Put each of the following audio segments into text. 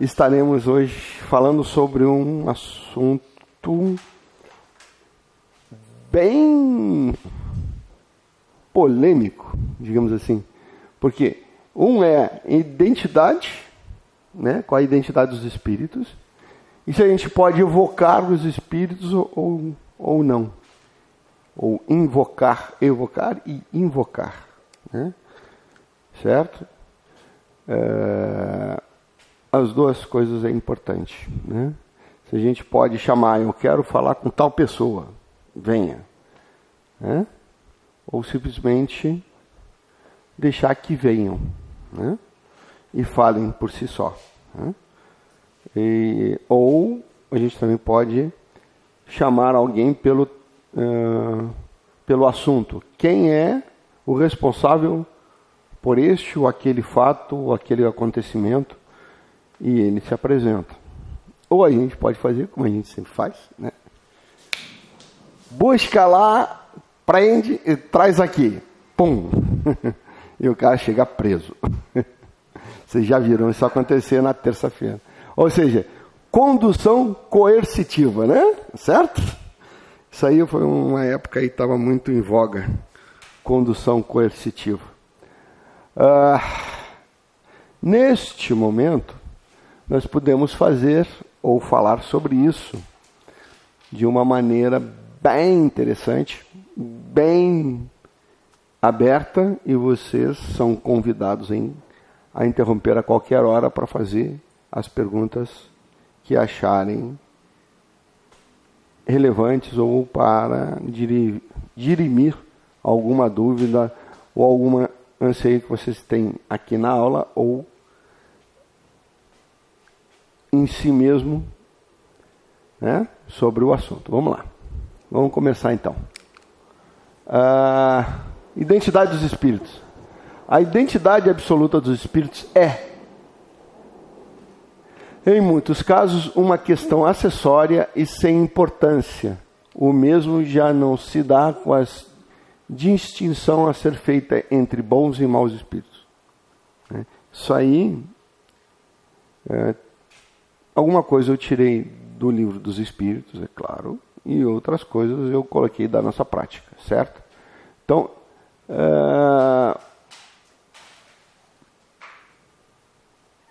estaremos hoje falando sobre um assunto bem polêmico, digamos assim. Porque um é identidade, né? Qual a identidade dos espíritos, e se a gente pode evocar os espíritos ou não. Ou evocar e invocar, né? Certo? As duas coisas é importante, né? Se a gente pode chamar, eu quero falar com tal pessoa, venha, né? Ou simplesmente deixar que venham, né? E falem por si só, né? Ou a gente também pode chamar alguém pelo assunto. Quem é o responsável por este ou aquele fato ou aquele acontecimento, e ele se apresenta. Ou a gente pode fazer como a gente sempre faz, né? Busca lá, prende e traz aqui. Pum! E o cara chega preso. Vocês já viram isso acontecer na terça-feira. Ou seja, condução coercitiva, né? Certo? Isso aí foi uma época que estava muito em voga. Condução coercitiva. Neste momento, nós podemos fazer ou falar sobre isso de uma maneira bem interessante, bem aberta, e vocês são convidados a interromper a qualquer hora para fazer as perguntas que acharem relevantes ou para dirimir alguma dúvida ou alguma anseio que vocês têm aqui na aula ou em si mesmo, né, sobre o assunto. Vamos lá. Vamos começar então. Identidade dos espíritos. A identidade absoluta dos espíritos é, em muitos casos, uma questão acessória e sem importância. O mesmo já não se dá com a distinção a ser feita entre bons e maus espíritos. Isso aí, alguma coisa eu tirei do livro dos espíritos, é claro, e outras coisas eu coloquei da nossa prática, certo? Então,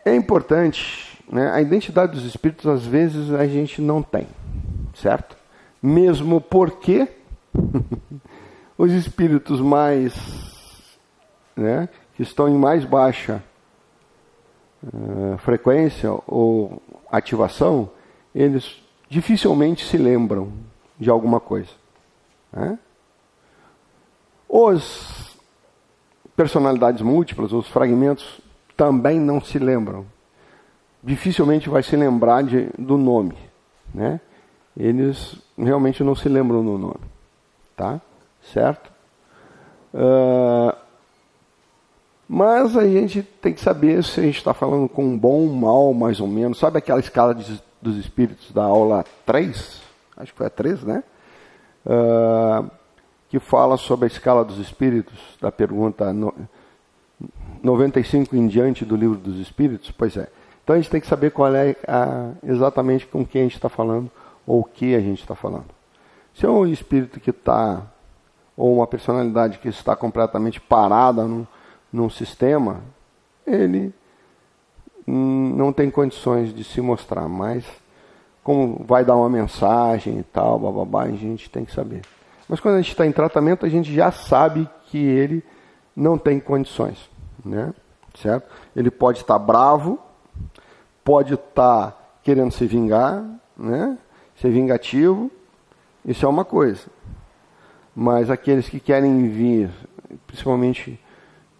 é importante, né? A identidade dos espíritos, às vezes, a gente não tem, certo? Mesmo porque os espíritos mais, né, que estão em mais baixa frequência ou ativação, eles dificilmente se lembram de alguma coisa, né? Os personalidades múltiplas, os fragmentos, também não se lembram. Dificilmente vai se lembrar do nome, né? Eles realmente não se lembram do nome, tá? Certo? Mas a gente tem que saber se a gente está falando com um bom, um mal, mais ou menos. Sabe aquela escala dos espíritos da aula 3? Acho que foi a 3, né? Que fala sobre a escala dos espíritos, da pergunta 95 em diante do livro dos espíritos. Pois é. Então a gente tem que saber qual é exatamente com quem a gente está falando ou o que a gente está falando. Se é um espírito que está, ou uma personalidade que está completamente parada num sistema, ele não tem condições de se mostrar, mas como vai dar uma mensagem e tal, bababá, a gente tem que saber. Mas quando a gente está em tratamento, a gente já sabe que ele não tem condições, né? Certo? Ele pode estar bravo, pode estar querendo se vingar, né? Ser vingativo, isso é uma coisa. Mas aqueles que querem vir, principalmente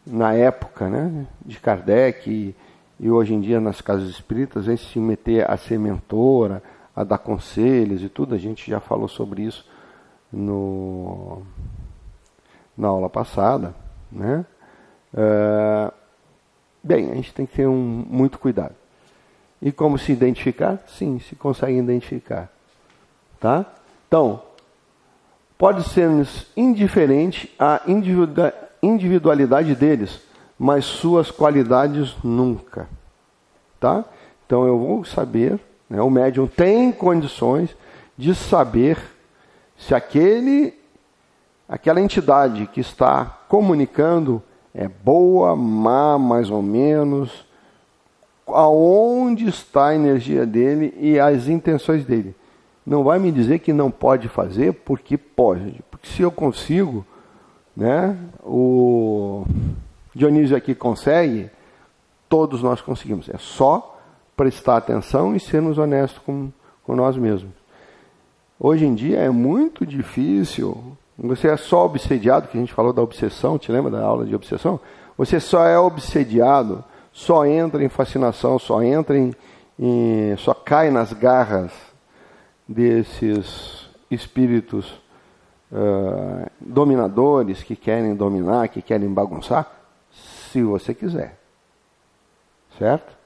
na época, né, de Kardec e hoje em dia nas casas espíritas, vem se meter a ser mentora, a dar conselhos e tudo, a gente já falou sobre isso na aula passada, né? Bem, a gente tem que ter muito cuidado. E como se identificar? Sim, se consegue identificar. Tá? Então, pode ser-nos indiferente a individualidade deles, mas suas qualidades nunca. Tá? Então, Então eu vou saber, né, o médium tem condições de saber se aquela entidade que está comunicando é boa, má, mais ou menos, aonde está a energia dele e as intenções dele. Não vai me dizer que não pode fazer, porque pode. Porque se eu consigo, né, o Dionísio aqui consegue, todos nós conseguimos. É só prestar atenção e sermos honestos com nós mesmos. Hoje em dia é muito difícil. Você é só obsediado, que a gente falou da obsessão, te lembra da aula de obsessão? Você só é obsediado, só entra em fascinação, só cai nas garras desses espíritos dominadores que querem dominar, que querem bagunçar, se você quiser. Certo?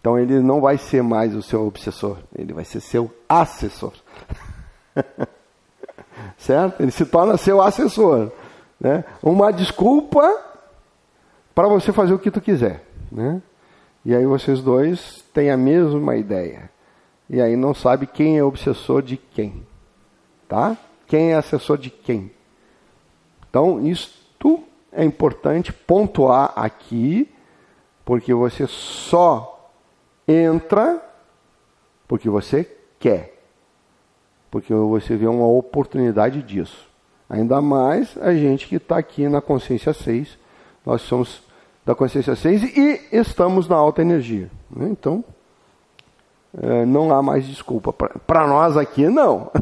Então ele não vai ser mais o seu obsessor, ele vai ser seu assessor. Certo? Ele se torna seu assessor, né? Uma desculpa para você fazer o que tu quiser, né? E aí vocês dois têm a mesma ideia. E aí não sabe quem é obsessor de quem, tá? Quem é assessor de quem. Então isto é importante pontuar aqui, porque você só entra porque você quer. Porque você vê uma oportunidade disso. Ainda mais a gente que está aqui na consciência 6. Nós somos da consciência 6 e estamos na alta energia. Né? Então, não há mais desculpa. Para nós aqui, não.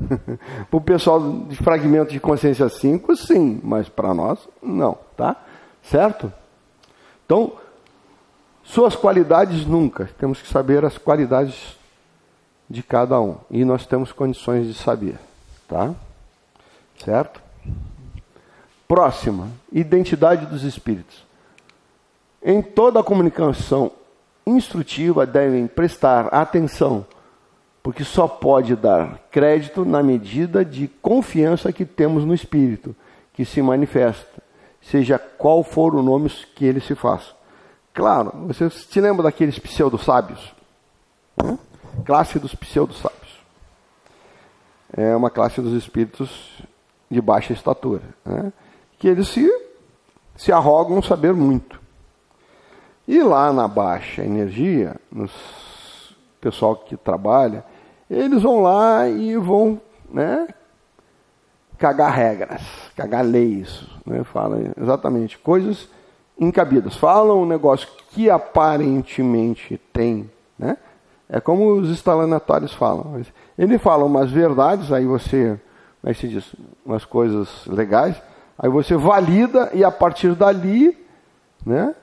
Para o pessoal de fragmento de consciência 5, sim. Mas para nós, não. Tá? Certo? Então, suas qualidades nunca. Temos que saber as qualidades de cada um. E nós temos condições de saber. Tá? Certo? Próxima. Identidade dos espíritos. Em toda a comunicação instrutiva devem prestar atenção, porque só pode dar crédito na medida de confiança que temos no espírito, que se manifesta, seja qual for o nome que ele se faça. Claro, você se lembra daqueles pseudo-sábios? Né? Classe dos pseudo-sábios. É uma classe dos espíritos de baixa estatura, né? Que eles se arrogam saber muito. E lá na baixa energia, no pessoal que trabalha, eles vão lá e vão, né, cagar regras, cagar leis, né? Falam exatamente coisas incabidas. Falam um negócio que aparentemente tem, né? É como os estalanatórios falam. Ele fala umas verdades, aí você se diz umas coisas legais, aí você valida e a partir dali, né,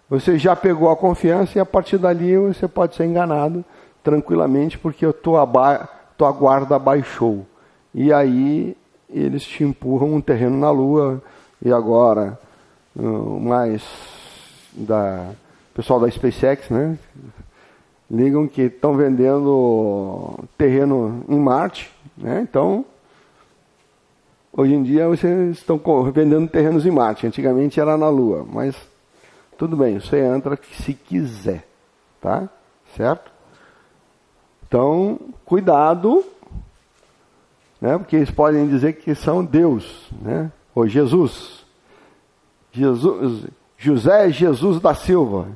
você já pegou a confiança e a partir dali você pode ser enganado tranquilamente porque a tua guarda baixou. E aí eles te empurram um terreno na Lua e agora mais pessoal da SpaceX, né? Ligam que estão vendendo terreno em Marte, né? Então, hoje em dia vocês estão vendendo terrenos em Marte. Antigamente era na Lua, mas tudo bem, você entra se quiser, tá? Certo? Então, cuidado, né? Porque eles podem dizer que são Deus, né? Ou Jesus, José Jesus da Silva.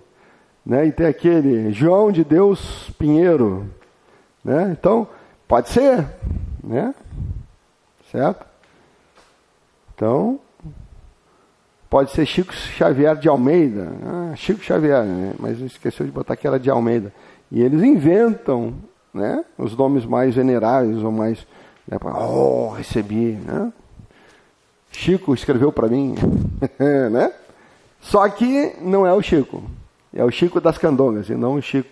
Né? E tem aquele João de Deus Pinheiro, né? Então, pode ser, né? Certo? Então, pode ser Chico Xavier de Almeida. Chico Xavier, né? Mas esqueceu de botar que era de Almeida. E eles inventam, né, os nomes mais veneráveis, ou mais, né, recebi, né? Chico escreveu para mim, né? Só que não é o Chico. É o Chico das Candongas, e não o Chico.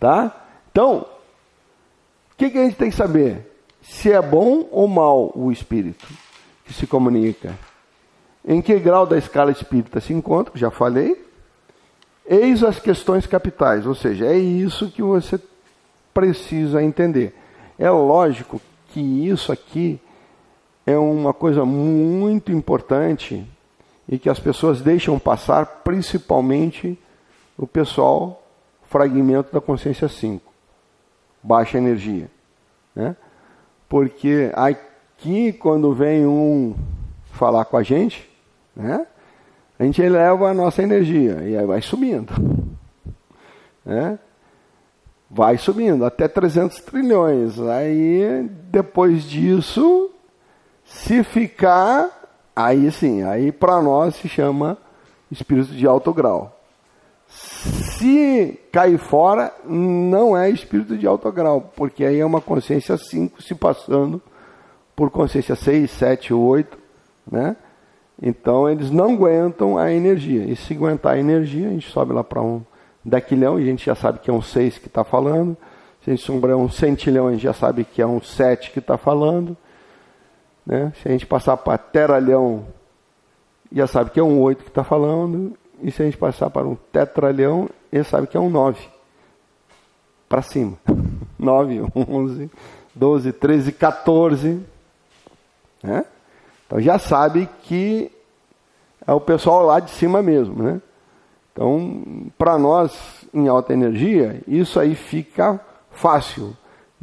Tá? Então, o que a gente tem que saber? Se é bom ou mal o espírito que se comunica. Em que grau da escala espírita se encontra, já falei. Eis as questões capitais, ou seja, é isso que você precisa entender. É lógico que isso aqui é uma coisa muito importante e que as pessoas deixam passar, principalmente o pessoal, fragmento da consciência 5, baixa energia, né? Porque aqui, quando vem um falar com a gente, né, a gente eleva a nossa energia e aí vai subindo, né? Vai subindo até 300 trilhões. Aí, depois disso, se ficar, aí sim, aí para nós se chama espírito de alto grau. Se cair fora, não é espírito de alto grau, porque aí é uma consciência 5 se passando por consciência 6, 7, 8, né? Então eles não aguentam a energia. E se aguentar a energia, a gente sobe lá para um dequilhão, e a gente já sabe que é um 6 que está falando. Se a gente sombrar um centilhão, a gente já sabe que é um 7 que está falando, né? Se a gente passar para teralhão, já sabe que é um 8 que está falando. E se a gente passar para um tetralhão, ele sabe que é um 9. Para cima. 9, 11, 12, 13, 14. Né? Então já sabe que é o pessoal lá de cima mesmo, né? Então, para nós, em alta energia, isso aí fica fácil.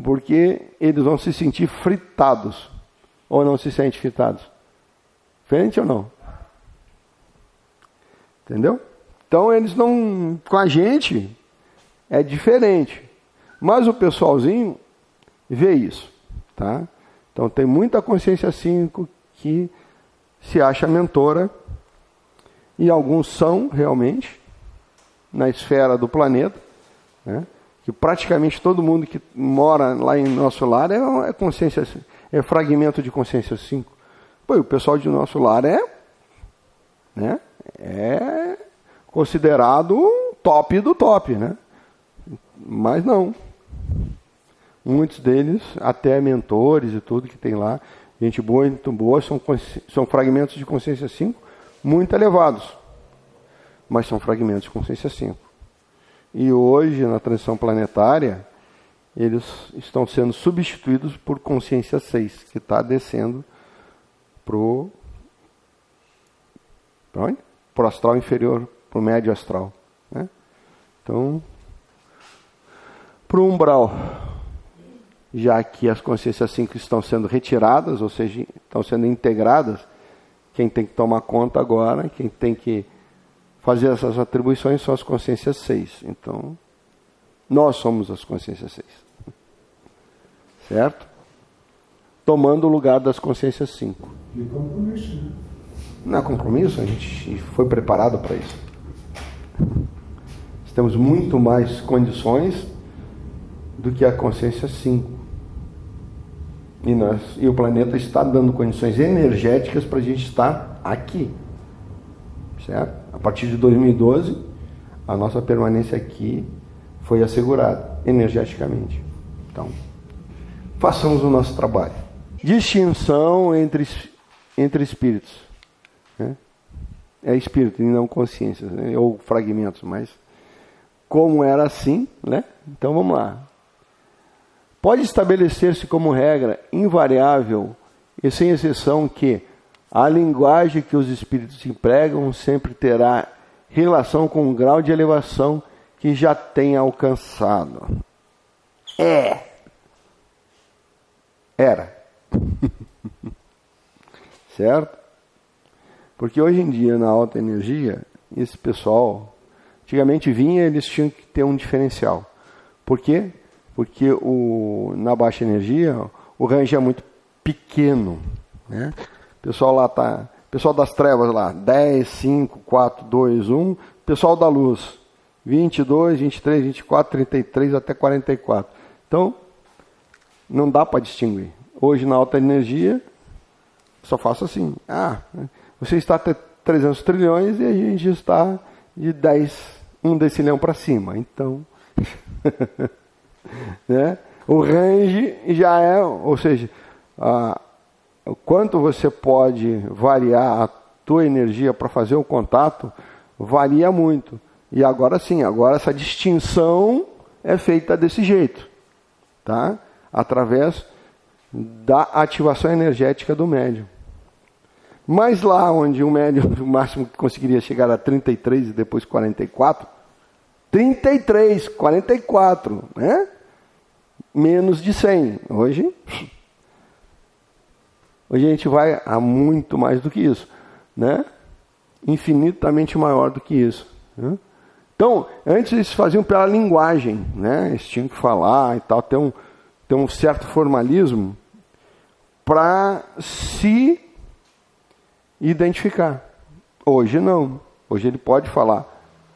Porque eles vão se sentir fritados. Ou não se sentem fritados? Frente ou não? Entendeu? Então eles não, com a gente é diferente, mas o pessoalzinho vê isso, tá? Então tem muita consciência 5 que se acha mentora, e alguns são realmente na esfera do planeta, né? Que praticamente todo mundo que mora lá em nosso lar é consciência, é fragmento de consciência 5. Pô, o pessoal de nosso lar é, né? É considerado top do top, né? Mas não. Muitos deles, até mentores e tudo que tem lá, gente boa e muito boa, são fragmentos de consciência 5 muito elevados. Mas são fragmentos de consciência 5. E hoje, na transição planetária, eles estão sendo substituídos por consciência 6, que está descendo para o astral inferior, para o médio astral, né? Então, para o umbral, já que as consciências 5 estão sendo retiradas, ou seja, estão sendo integradas, quem tem que tomar conta agora, quem tem que fazer essas atribuições são as consciências 6. Então, nós somos as consciências 6. Certo? Tomando o lugar das consciências 5. E compromisso, né? Não é compromisso, a gente foi preparado para isso. Temos muito mais condições do que a consciência 5. E o planeta está dando condições energéticas para a gente estar aqui. Certo? A partir de 2012, a nossa permanência aqui foi assegurada energeticamente. Então, façamos o nosso trabalho. Distinção entre espíritos. Né? É espírito e não consciências, né? Ou fragmentos, mas como era assim, né? Então vamos lá. Pode estabelecer-se como regra invariável e sem exceção que a linguagem que os espíritos empregam sempre terá relação com o grau de elevação que já tem alcançado. Era. Certo? Porque hoje em dia, na alta energia, esse pessoal, antigamente vinha, eles tinham que ter um diferencial. Por quê? Porque na baixa energia, o range é muito pequeno, né? Pessoal das trevas lá, 10, 5, 4, 2, 1. Pessoal da luz, 22, 23, 24, 33 até 44. Então, não dá para distinguir. Hoje, na alta energia, só faço assim. Você está até 300 trilhões e a gente está de 1 decilhão para cima. Então, né? O range já é, ou seja, o quanto você pode variar a tua energia para fazer o contato, varia muito. E agora sim, agora essa distinção é feita desse jeito, tá? Através da ativação energética do médium. Mas lá onde o médium, o máximo que conseguiria chegar a 33 e depois 44, 33, 44, né? Menos de 100. Hoje a gente vai a muito mais do que isso, né? Infinitamente maior do que isso, né? Então, antes eles faziam pela linguagem, né? Eles tinham que falar e tal, ter um certo formalismo para se identificar. Hoje não. Hoje ele pode falar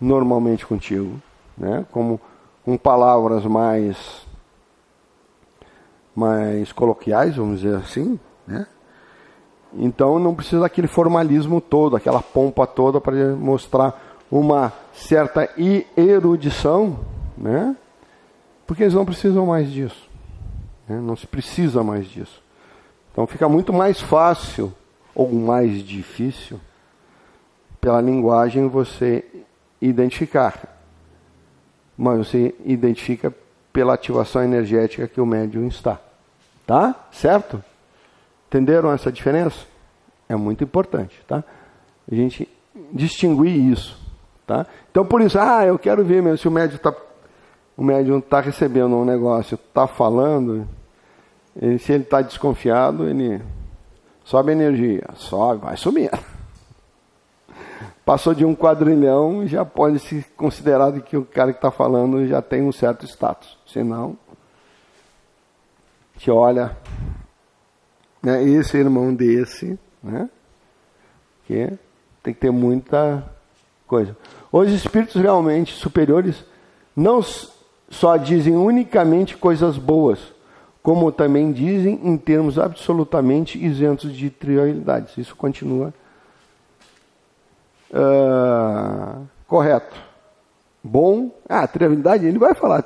normalmente contigo, né? Com palavras mais coloquiais, vamos dizer assim, né? Então não precisa daquele formalismo todo, aquela pompa toda para mostrar uma certa erudição, né? Porque eles não precisam mais disso, né? Não se precisa mais disso. Então fica muito mais fácil ou mais difícil pela linguagem você identificar, mas você identifica pela ativação energética que o médium está, tá? Certo? Entenderam essa diferença? É muito importante, tá? A gente distinguir isso, tá? Então por isso, eu quero ver mesmo se o médium está recebendo um negócio, está falando, se ele está desconfiado, ele sobe a energia, sobe, vai subindo. Passou de 1 quadrilhão, já pode se considerar que o cara que está falando já tem um certo status. Senão, te olha, né, esse irmão desse, né, que tem que ter muita coisa. Os espíritos realmente superiores não só dizem unicamente coisas boas, como também dizem em termos absolutamente isentos de trivialidades. Isso continua correto. Bom, trivialidade, ele vai falar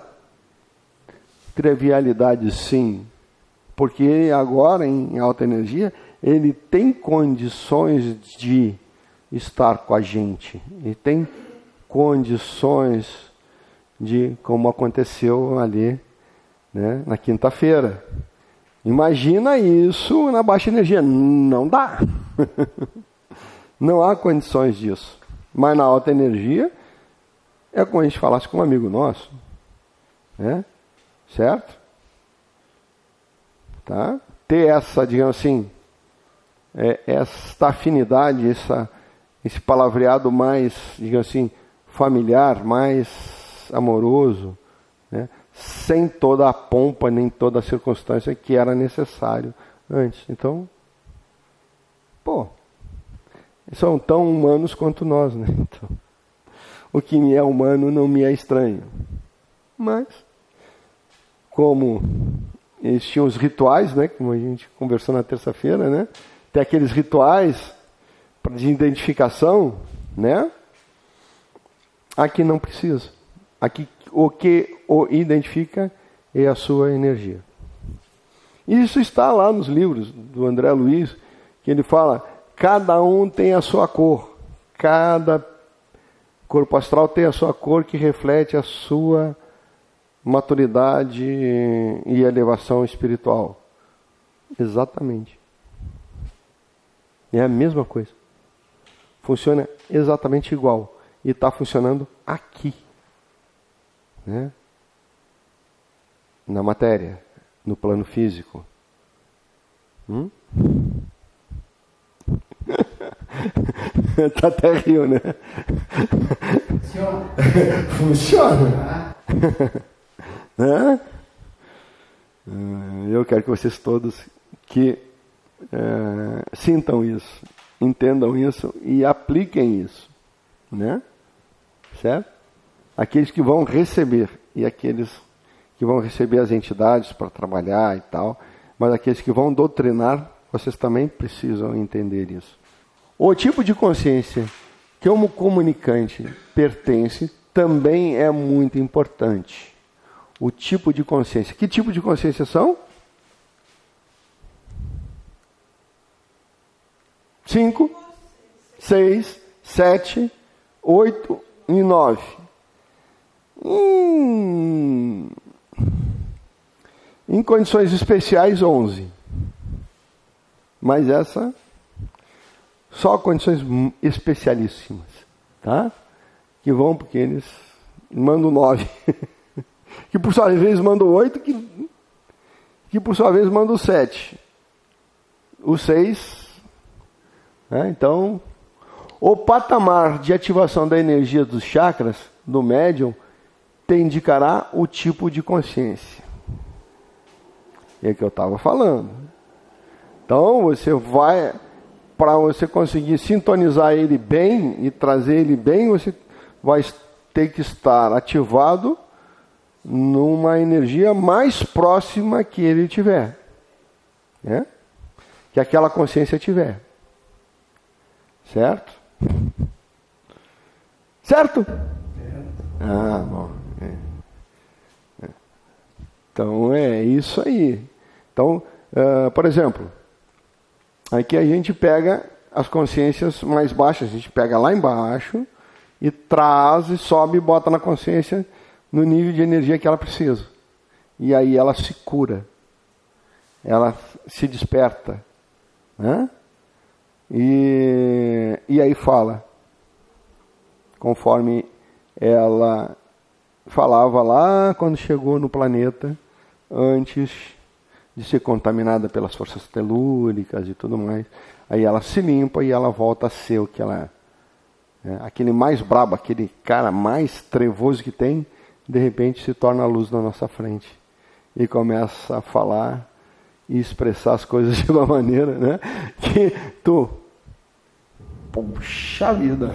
trivialidade sim, porque agora em alta energia ele tem condições de estar com a gente, ele tem condições de, como aconteceu ali, né, na quinta-feira. Imagina isso na baixa energia, não dá. Não há condições disso. Mas na alta energia, é como a gente falasse com um amigo nosso, né? Certo? Tá? Ter essa, digamos assim, esta afinidade, esse palavreado mais, digamos assim, familiar, mais amoroso, né? Sem toda a pompa, nem toda a circunstância que era necessário antes. Então, são tão humanos quanto nós, né? Então, o que me é humano não me é estranho. Mas, como eles tinham os rituais, né? Como a gente conversou na terça-feira, né? Tem aqueles rituais de identificação, né? Aqui não precisa. Aqui o que o identifica é a sua energia. Isso está lá nos livros do André Luiz, que ele fala: cada um tem a sua cor, cada corpo astral tem a sua cor que reflete a sua maturidade e elevação espiritual. Exatamente. É a mesma coisa. Funciona exatamente igual. E está funcionando aqui, né? Na matéria, no plano físico. Tá até riu, né? Funciona. Né? Eu quero que vocês todos sintam isso, entendam isso e apliquem isso, né? Certo? Aqueles que vão receber e aqueles que vão receber as entidades para trabalhar e tal, mas aqueles que vão doutrinar, vocês também precisam entender isso. O tipo de consciência que o comunicante pertence também é muito importante. O tipo de consciência. Que tipo de consciência são? 5, 6, 7, 8 e 9. Em condições especiais, 11. Mas essa, só condições especialíssimas, tá? Que vão porque eles manda o 9. Que por sua vez manda o 8, que por sua vez manda o 7. O 6. Né? Então, o patamar de ativação da energia dos chakras, do médium, te indicará o tipo de consciência. É o que eu estava falando. Então, você vai, para você conseguir sintonizar ele bem e trazer ele bem, você vai ter que estar ativado numa energia mais próxima que ele tiver, né? Que aquela consciência tiver. Certo? Certo? Ah, bom. Então é isso aí. Então, por exemplo, aqui a gente pega as consciências mais baixas, a gente pega lá embaixo e traz e sobe e bota na consciência no nível de energia que ela precisa. E aí ela se cura. Ela se desperta. Né? E aí fala. Conforme ela falava lá quando chegou no planeta, antes de ser contaminada pelas forças telúricas e tudo mais. Aí ela se limpa e ela volta a ser o que ela é. Aquele mais brabo, aquele cara mais trevoso que tem, de repente se torna a luz na nossa frente e começa a falar e expressar as coisas de uma maneira, né, que tu, puxa vida,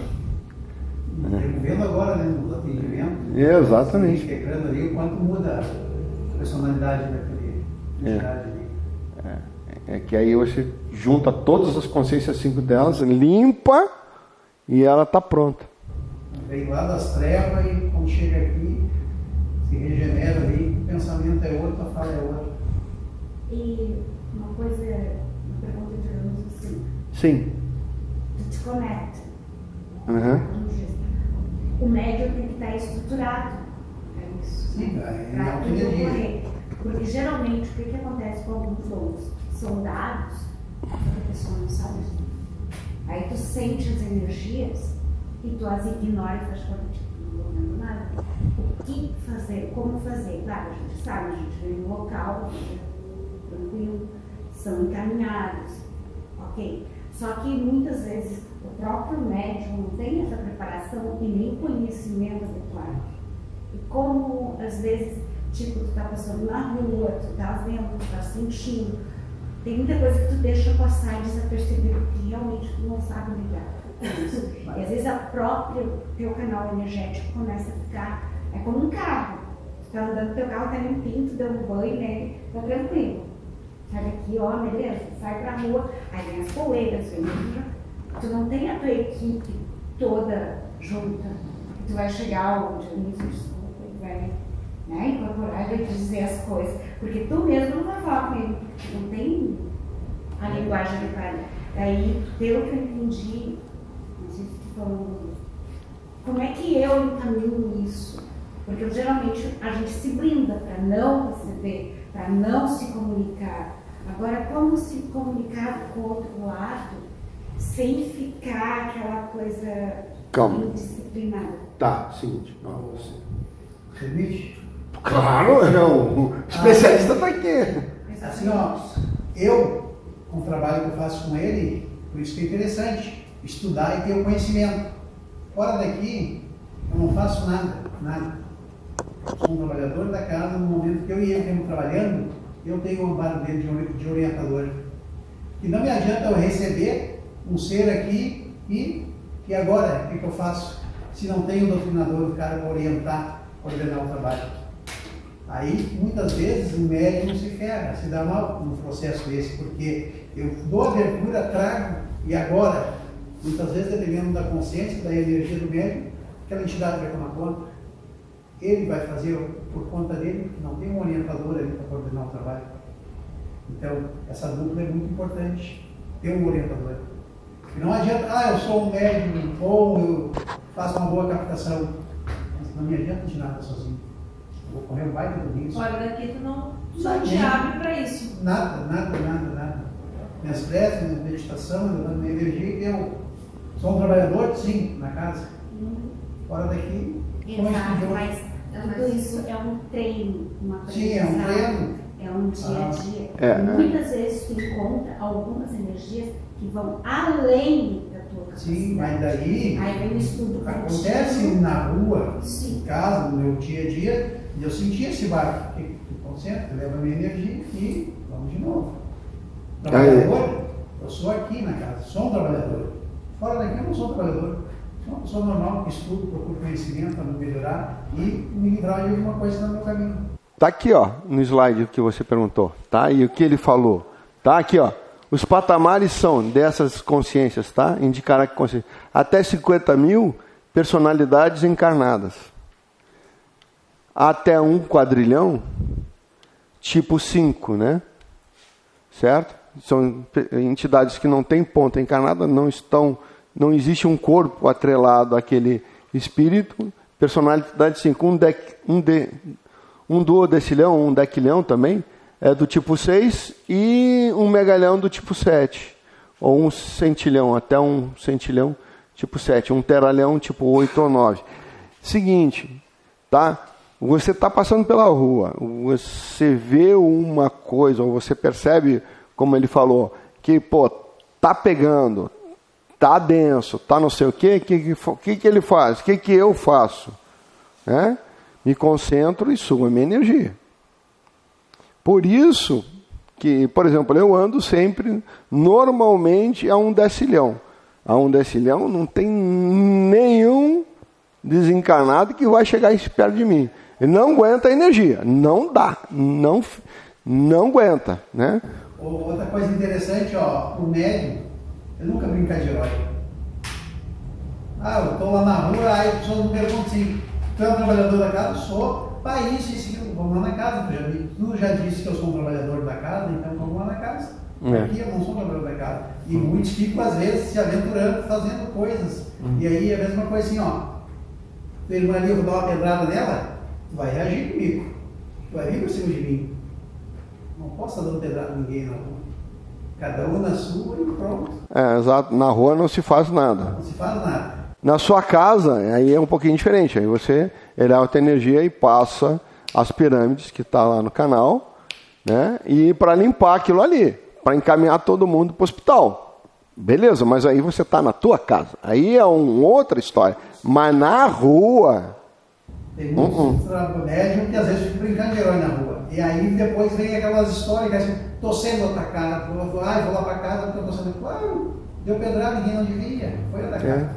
Vendo agora, né, no atendimento, exatamente, integrando ali o quanto muda a personalidade daquele entidade ali. É que aí você junta todas as consciências 5 delas, limpa e ela está pronta. Vem lá das trevas e quando chega aqui se regenera ali, o pensamento é outro, a fala é outra. E uma coisa, uma pergunta de alunos assim. Sim. Tu te conecta. Uhum. O médium tem que estar estruturado para isso. Sim, né? é Para o tudo dia a dia. ocorrer. Porque geralmente o que acontece com alguns dons? São dados, a pessoa não sabe. Aí tu sente as energias e tu as ignora e faz conta de que não estou vendo nada. O que fazer? Como fazer? Claro, a gente sabe, a gente vem no local, tranquilo, são encaminhados, ok? Só que muitas vezes o próprio médium não tem essa preparação e nem conhecimento adequado. E como às vezes, tipo, tu tá passando na rua, tu tá vendo, tu tá sentindo, tem muita coisa que tu deixa passar desapercebido que realmente tu não sabe lidar com isso. E às vezes a própria teu canal energético começa a ficar, é como um carro. Tu tá andando, teu carro tá limpinho, tu deu um banho nele, tá tranquilo. Sai daqui, ó, beleza, sai pra rua, aí vem as poeiras, vem tu não tem a tua equipe toda junta, tu vai chegar onde desculpa, e vai, né, incorporar e vai te dizer as coisas, porque tu mesmo não vai falar com ele, não tem a linguagem adequada. Daí, pelo que eu entendi, não sei se tu falando, como é que eu encaminho isso? Porque geralmente a gente se blinda para não receber, para não se comunicar. Agora, como se comunicar com o outro lado sem ficar aquela coisa indisciplinada? Tá, seguinte. Você. Permite? Claro, não. O especialista está aqui. Assim, ó, eu, com o trabalho que eu faço com ele, por isso que é interessante estudar e ter o conhecimento. Fora daqui, eu não faço nada. Sou um trabalhador da casa. No momento que eu e ele estamos trabalhando, eu tenho um amparo dele de orientador. E não me adianta eu receber um ser aqui e agora, o que eu faço? Se não tenho um doutrinador, o cara para orientar, coordenar o trabalho. Aí, muitas vezes, o médium se ferra, se dá mal no processo desse, porque eu dou abertura, trago, e agora, muitas vezes, dependendo da consciência, da energia do médium, aquela entidade vai tomar conta. Ele vai fazer por conta dele, porque não tem um orientador ali para coordenar o trabalho. Então, essa dupla é muito importante, ter um orientador. E não adianta, eu sou um médium bom, eu faço uma boa captação. Mas não me adianta de nada sozinho. Eu vou correr um baita do risco. Fora daqui tu não te abre para isso. Nada. Minhas preces, minha meditação, levando minha energia, eu sou um trabalhador, sim, na casa. Fora daqui, Exato, mas tudo isso é um treino, uma aprendizagem. Sim, é um treino. É um dia a dia. Muitas vezes tu encontra algumas energias que vão além da tua capacidade. Sim, mas daí aí vem o estudo acontece na rua, sim, em casa, no meu dia a dia, e eu senti esse baque. Porque tu concentra, leva a minha energia e vamos de novo. Trabalhador, eu sou aqui na casa, sou um trabalhador. Fora daqui eu não sou um trabalhador. Sou uma pessoa normal que estudo, procuro conhecimento para me melhorar e me livrar de alguma coisa no meu caminho. Tá aqui, ó, no slide que você perguntou, tá? E o que ele falou, tá? Aqui, ó. Os patamares são dessas consciências, tá? Indicará que consciência. Até 50 mil personalidades encarnadas. Até 1 quadrilhão, tipo 5, né? Certo? São entidades que não têm ponta encarnada, não existe um corpo atrelado àquele espírito. Personalidade 5, um duodecilhão, um dequilhão também, é do tipo 6, e um megalhão do tipo 7. Ou um centilhão, até um centilhão tipo 7. Um teralhão tipo 8 ou 9. Seguinte, tá? Você está passando pela rua, você vê uma coisa, ou você percebe, como ele falou, que, pô, tá pegando, tá denso, tá não sei o quê, que ele faz? O que eu faço? Né? Me concentro e subo a minha energia. Por isso que, por exemplo, eu ando sempre, normalmente, a 1 decilhão. A 1 decilhão não tem nenhum desencarnado que vai chegar perto de mim. Ele não aguenta a energia. Não dá. Não aguenta. Né? Outra coisa interessante, ó, o médium, eu nunca brinca de herói. Eu estou lá na rua, aí a pessoa me pergunta assim, tu é um trabalhador da casa? Sou. Isso, vamos lá na casa. Tu já disse que eu sou um trabalhador da casa, então vamos lá na casa. Aqui eu não sou um trabalhador da casa. E muitos ficam, às vezes, se aventurando, fazendo coisas. E aí é a mesma coisa assim, ó. Tua irmã ali, eu vou dar uma pedrada nela, tu vai reagir comigo. Tu vai vir por cima de mim. Não posso estar dando pedrada a ninguém na rua. Cada um na sua e pronto. Exato. Na rua não se faz nada. Não se faz nada. Na sua casa, aí é um pouquinho diferente. Aí você eleva a tua energia e passa as pirâmides que está lá no canal, né? E para limpar aquilo ali, para encaminhar todo mundo para o hospital. Beleza, mas aí você está na tua casa. Aí é uma outra história. Mas na rua... Tem muitos médiums que às vezes ficam brincando de herói na rua. E aí depois vem aquelas histórias que assim, estou sendo atacado, vou lá para casa porque eu estou sendo... Claro, deu pedrada, ninguém não devia, foi atacado.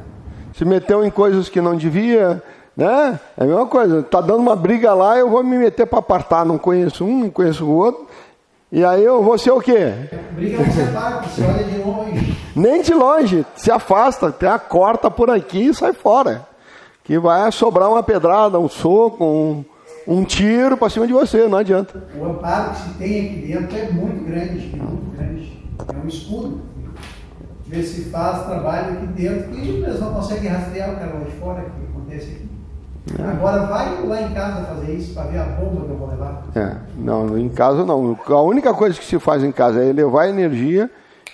Se meteu em coisas que não devia, né? É a mesma coisa, tá dando uma briga lá, eu vou me meter para apartar, não conheço um, não conheço o outro, e aí eu vou ser o quê? Briga não se parte, você olha de longe. Nem de longe, se afasta, até a corta por aqui e sai fora. Que vai sobrar uma pedrada, um soco, um tiro para cima de você, não adianta. O amparo que se tem aqui dentro é muito grande, é um escudo. Vê se faz trabalho aqui dentro que eles não conseguem rastrear o cara lá de fora, que acontece aqui. Agora vai lá em casa fazer isso para ver a bomba que eu vou levar. Não, em casa não. A única coisa que se faz em casa é elevar a energia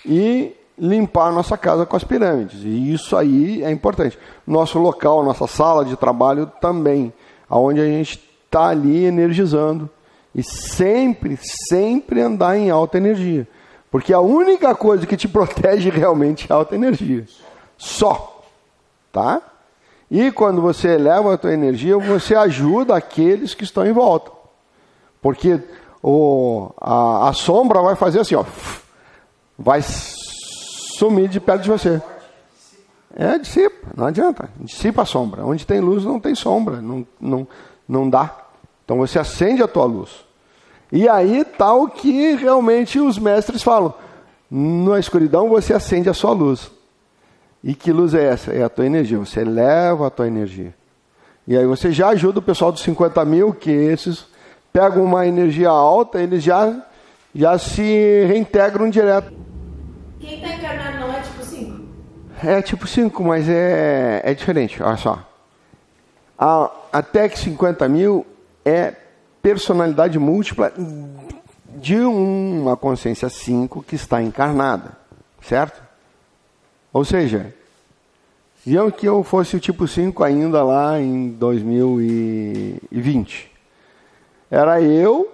e limpar a nossa casa com as pirâmides. E isso aí é importante. Nosso local, nossa sala de trabalho também, onde a gente está ali energizando. E sempre andar em alta energia. Porque a única coisa que te protege realmente é a alta energia. Só. Tá? E quando você eleva a tua energia, você ajuda aqueles que estão em volta. Porque a sombra vai fazer assim, ó. Vai sumir de perto de você. Dissipa. Não adianta. Dissipa a sombra. Onde tem luz não tem sombra. Não dá. Então você acende a tua luz. E aí está o que realmente os mestres falam. Na escuridão você acende a sua luz. E que luz é essa? É a tua energia. Você eleva a tua energia. E aí você já ajuda o pessoal dos 50 mil, que esses pegam uma energia alta, eles já se reintegram direto. Quem está encarnado não é tipo 5? É tipo 5, mas é diferente. Olha só. Até que 50 mil é personalidade múltipla de uma consciência 5 que está encarnada, certo? Ou seja, Iam que eu fosse o tipo 5 ainda lá em 2020. Era eu,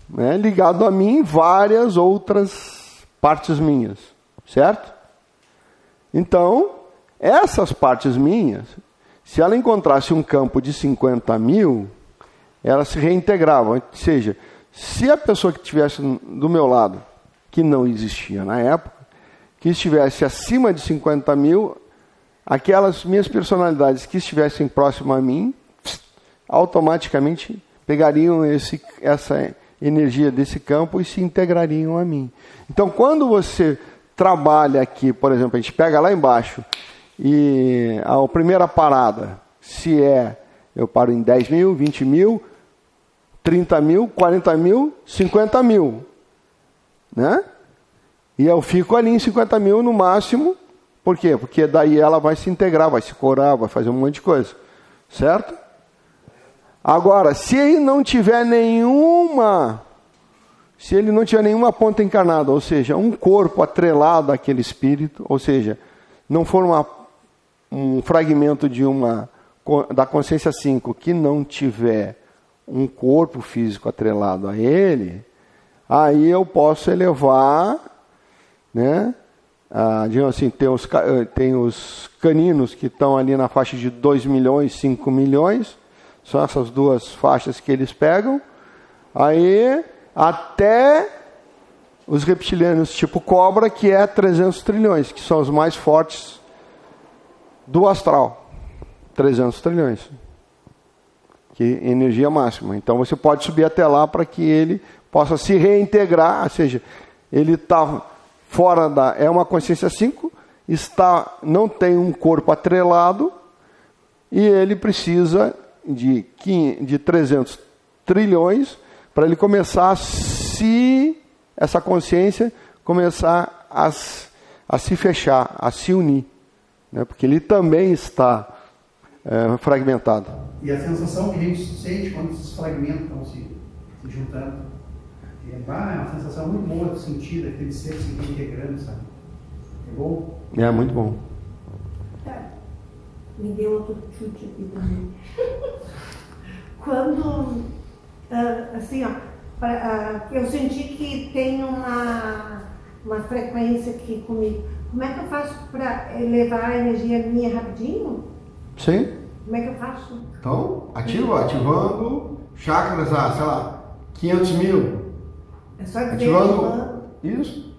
né, ligado a mim, várias outras partes minhas, certo? Então, essas partes minhas, se ela encontrasse um campo de 50 mil, ela se reintegrava. Ou seja, se a pessoa que estivesse do meu lado, que não existia na época, que estivesse acima de 50 mil, aquelas minhas personalidades que estivessem próximas a mim, automaticamente pegariam essa energia desse campo e se integrariam a mim. Então, quando você trabalha aqui, por exemplo, a gente pega lá embaixo, e a primeira parada, se eu paro em 10 mil, 20 mil, 30 mil, 40 mil, 50 mil, né? E eu fico ali em 50 mil no máximo. Por quê? Porque daí ela vai se integrar, vai se curar, vai fazer um monte de coisa. Certo? Agora, se ele não tiver nenhuma ponta encarnada, ou seja, um corpo atrelado àquele espírito, ou seja, não for um fragmento da consciência 5 que não tiver um corpo físico atrelado a ele, aí eu posso elevar, né? Digamos assim, tem os caninos que estão ali na faixa de 2 milhões, 5 milhões, são essas duas faixas que eles pegam, aí até os reptilianos tipo cobra, que é 300 trilhões, que são os mais fortes do astral, 300 trilhões, que é energia máxima. Então você pode subir até lá para que ele possa se reintegrar, ou seja, ele está fora é uma consciência 5, não tem um corpo atrelado, e ele precisa de 300 trilhões para ele começar essa consciência começar a se fechar, a se unir, né? Porque ele também está fragmentado. E a sensação que a gente sente quando esses fragmentos estão se juntando, é uma sensação muito boa de sentir aquele ser se integrando, sabe? É bom? É muito bom. Me deu outro chute aqui também. Quando, assim, ó, eu senti que tem uma frequência aqui comigo. Como é que eu faço para elevar a energia minha rapidinho? Sim. Como é que eu faço? Então, ativando chakras, sei lá, 500 mil. É só dizer ativando. Isso.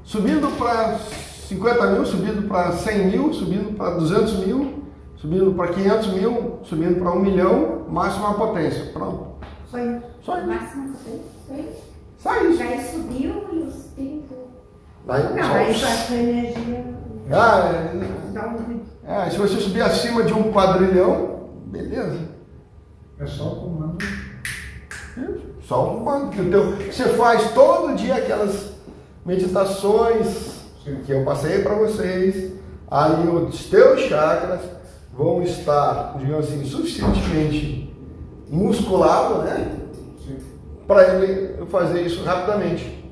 Subindo para 50 mil, subindo para 100 mil, subindo para 200 mil, subindo para 500 mil, subindo para 1 milhão, máxima potência. Pronto. Só isso. Só isso. Máxima potência. Só isso. Daí subiu e o espírito. Aí essa energia. Se você subir acima de um quadrilhão, beleza. É só o comando. Só o comando. Você faz todo dia aquelas meditações que eu passei para vocês. Aí os teus chakras vão estar, digamos assim, suficientemente musculados, né? Para ele fazer isso rapidamente,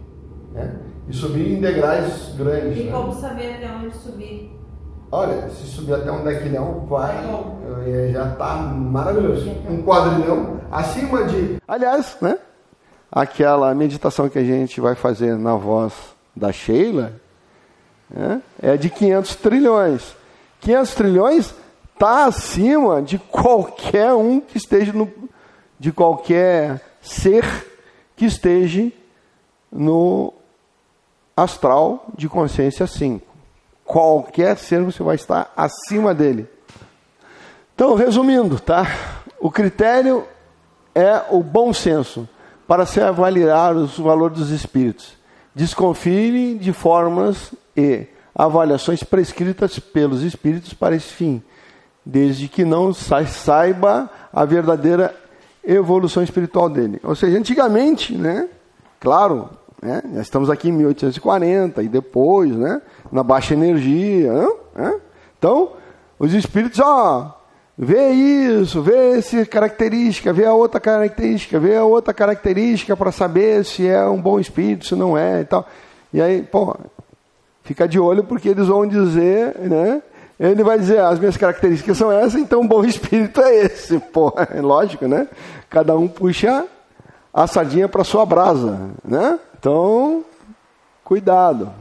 né? E subir em degraus grandes. E né? como saber até onde subir? Olha, se subir até um dequilhão, já está maravilhoso. Um quadrilhão acima de... Aliás, né? Aquela meditação que a gente vai fazer na voz da Sheila, né? É de 500 trilhões. 500 trilhões está acima de qualquer um que esteja de qualquer ser que esteja no astral de consciência 5. Qualquer ser você vai estar acima dele. Então, resumindo, tá? O critério é o bom senso para se avaliar os valores dos espíritos. Desconfie de formas e avaliações prescritas pelos espíritos para esse fim, desde que não saiba a verdadeira evolução espiritual dele. Ou seja, antigamente, né? Claro, né? Nós estamos aqui em 1840 e depois, né? Na baixa energia, né? Então, os espíritos, vê isso, vê essa característica, vê a outra característica para saber se é um bom espírito, se não é e tal. E aí, Fica de olho porque eles vão dizer, né? Ele vai dizer, as minhas características são essas, então o bom espírito é esse. Pô, é lógico, né? Cada um puxa a sardinha para sua brasa, né? Então, cuidado.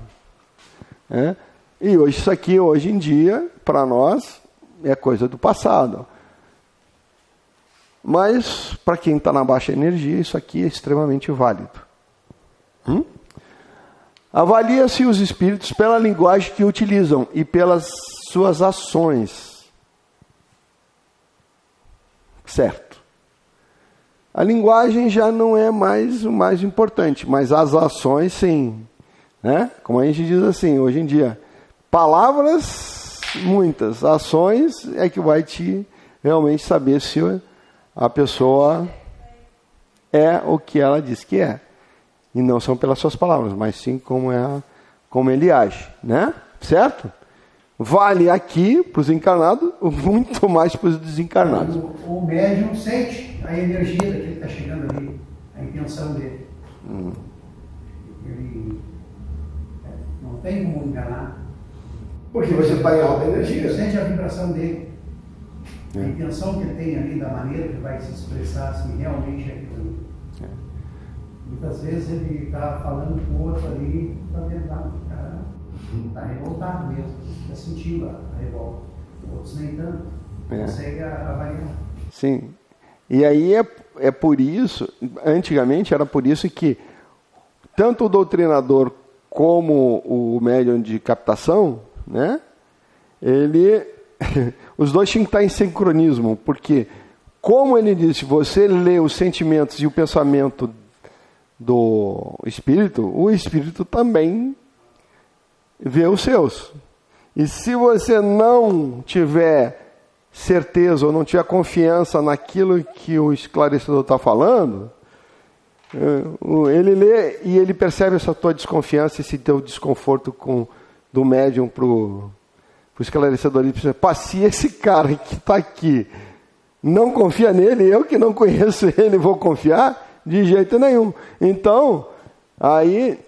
Né? E hoje em dia, para nós, é coisa do passado. Mas, para quem está na baixa energia, isso aqui é extremamente válido. Avalia-se os espíritos pela linguagem que utilizam e pelas suas ações. Certo. A linguagem já não é mais o mais importante, mas as ações sim. Né? Como a gente diz assim, hoje em dia, palavras muitas, ações é que vai te realmente saber se a pessoa é o que ela diz que é. E não são pelas suas palavras, mas sim como ele age, né? Certo? Vale aqui para os encarnados, muito mais para os desencarnados. O médium sente a energia daquele que está chegando ali, a intenção dele. Ele não tem como enganar. Porque você está em alta energia. Você sente a vibração dele. A intenção que ele tem ali, da maneira que vai se expressar, se realmente é aquilo ali. Muitas vezes ele está falando com o outro ali, está tentando, está revoltado mesmo, está sentindo a revolta. Outros nem tanto, consegue avaliar. Sim. E aí é por isso, antigamente era por isso que tanto o doutrinador como o médium de captação, né, os dois tinham que estar em sincronismo, porque, como ele disse, você lê os sentimentos e o pensamento do espírito, o espírito também vê os seus. E se você não tiver certeza ou não tiver confiança naquilo que o esclarecedor está falando, ele lê e ele percebe essa tua desconfiança, esse teu desconforto do médium para o esclarecedor. Ele pensa, se esse cara que está aqui não confia nele, eu que não conheço ele vou confiar? De jeito nenhum. Então, aí,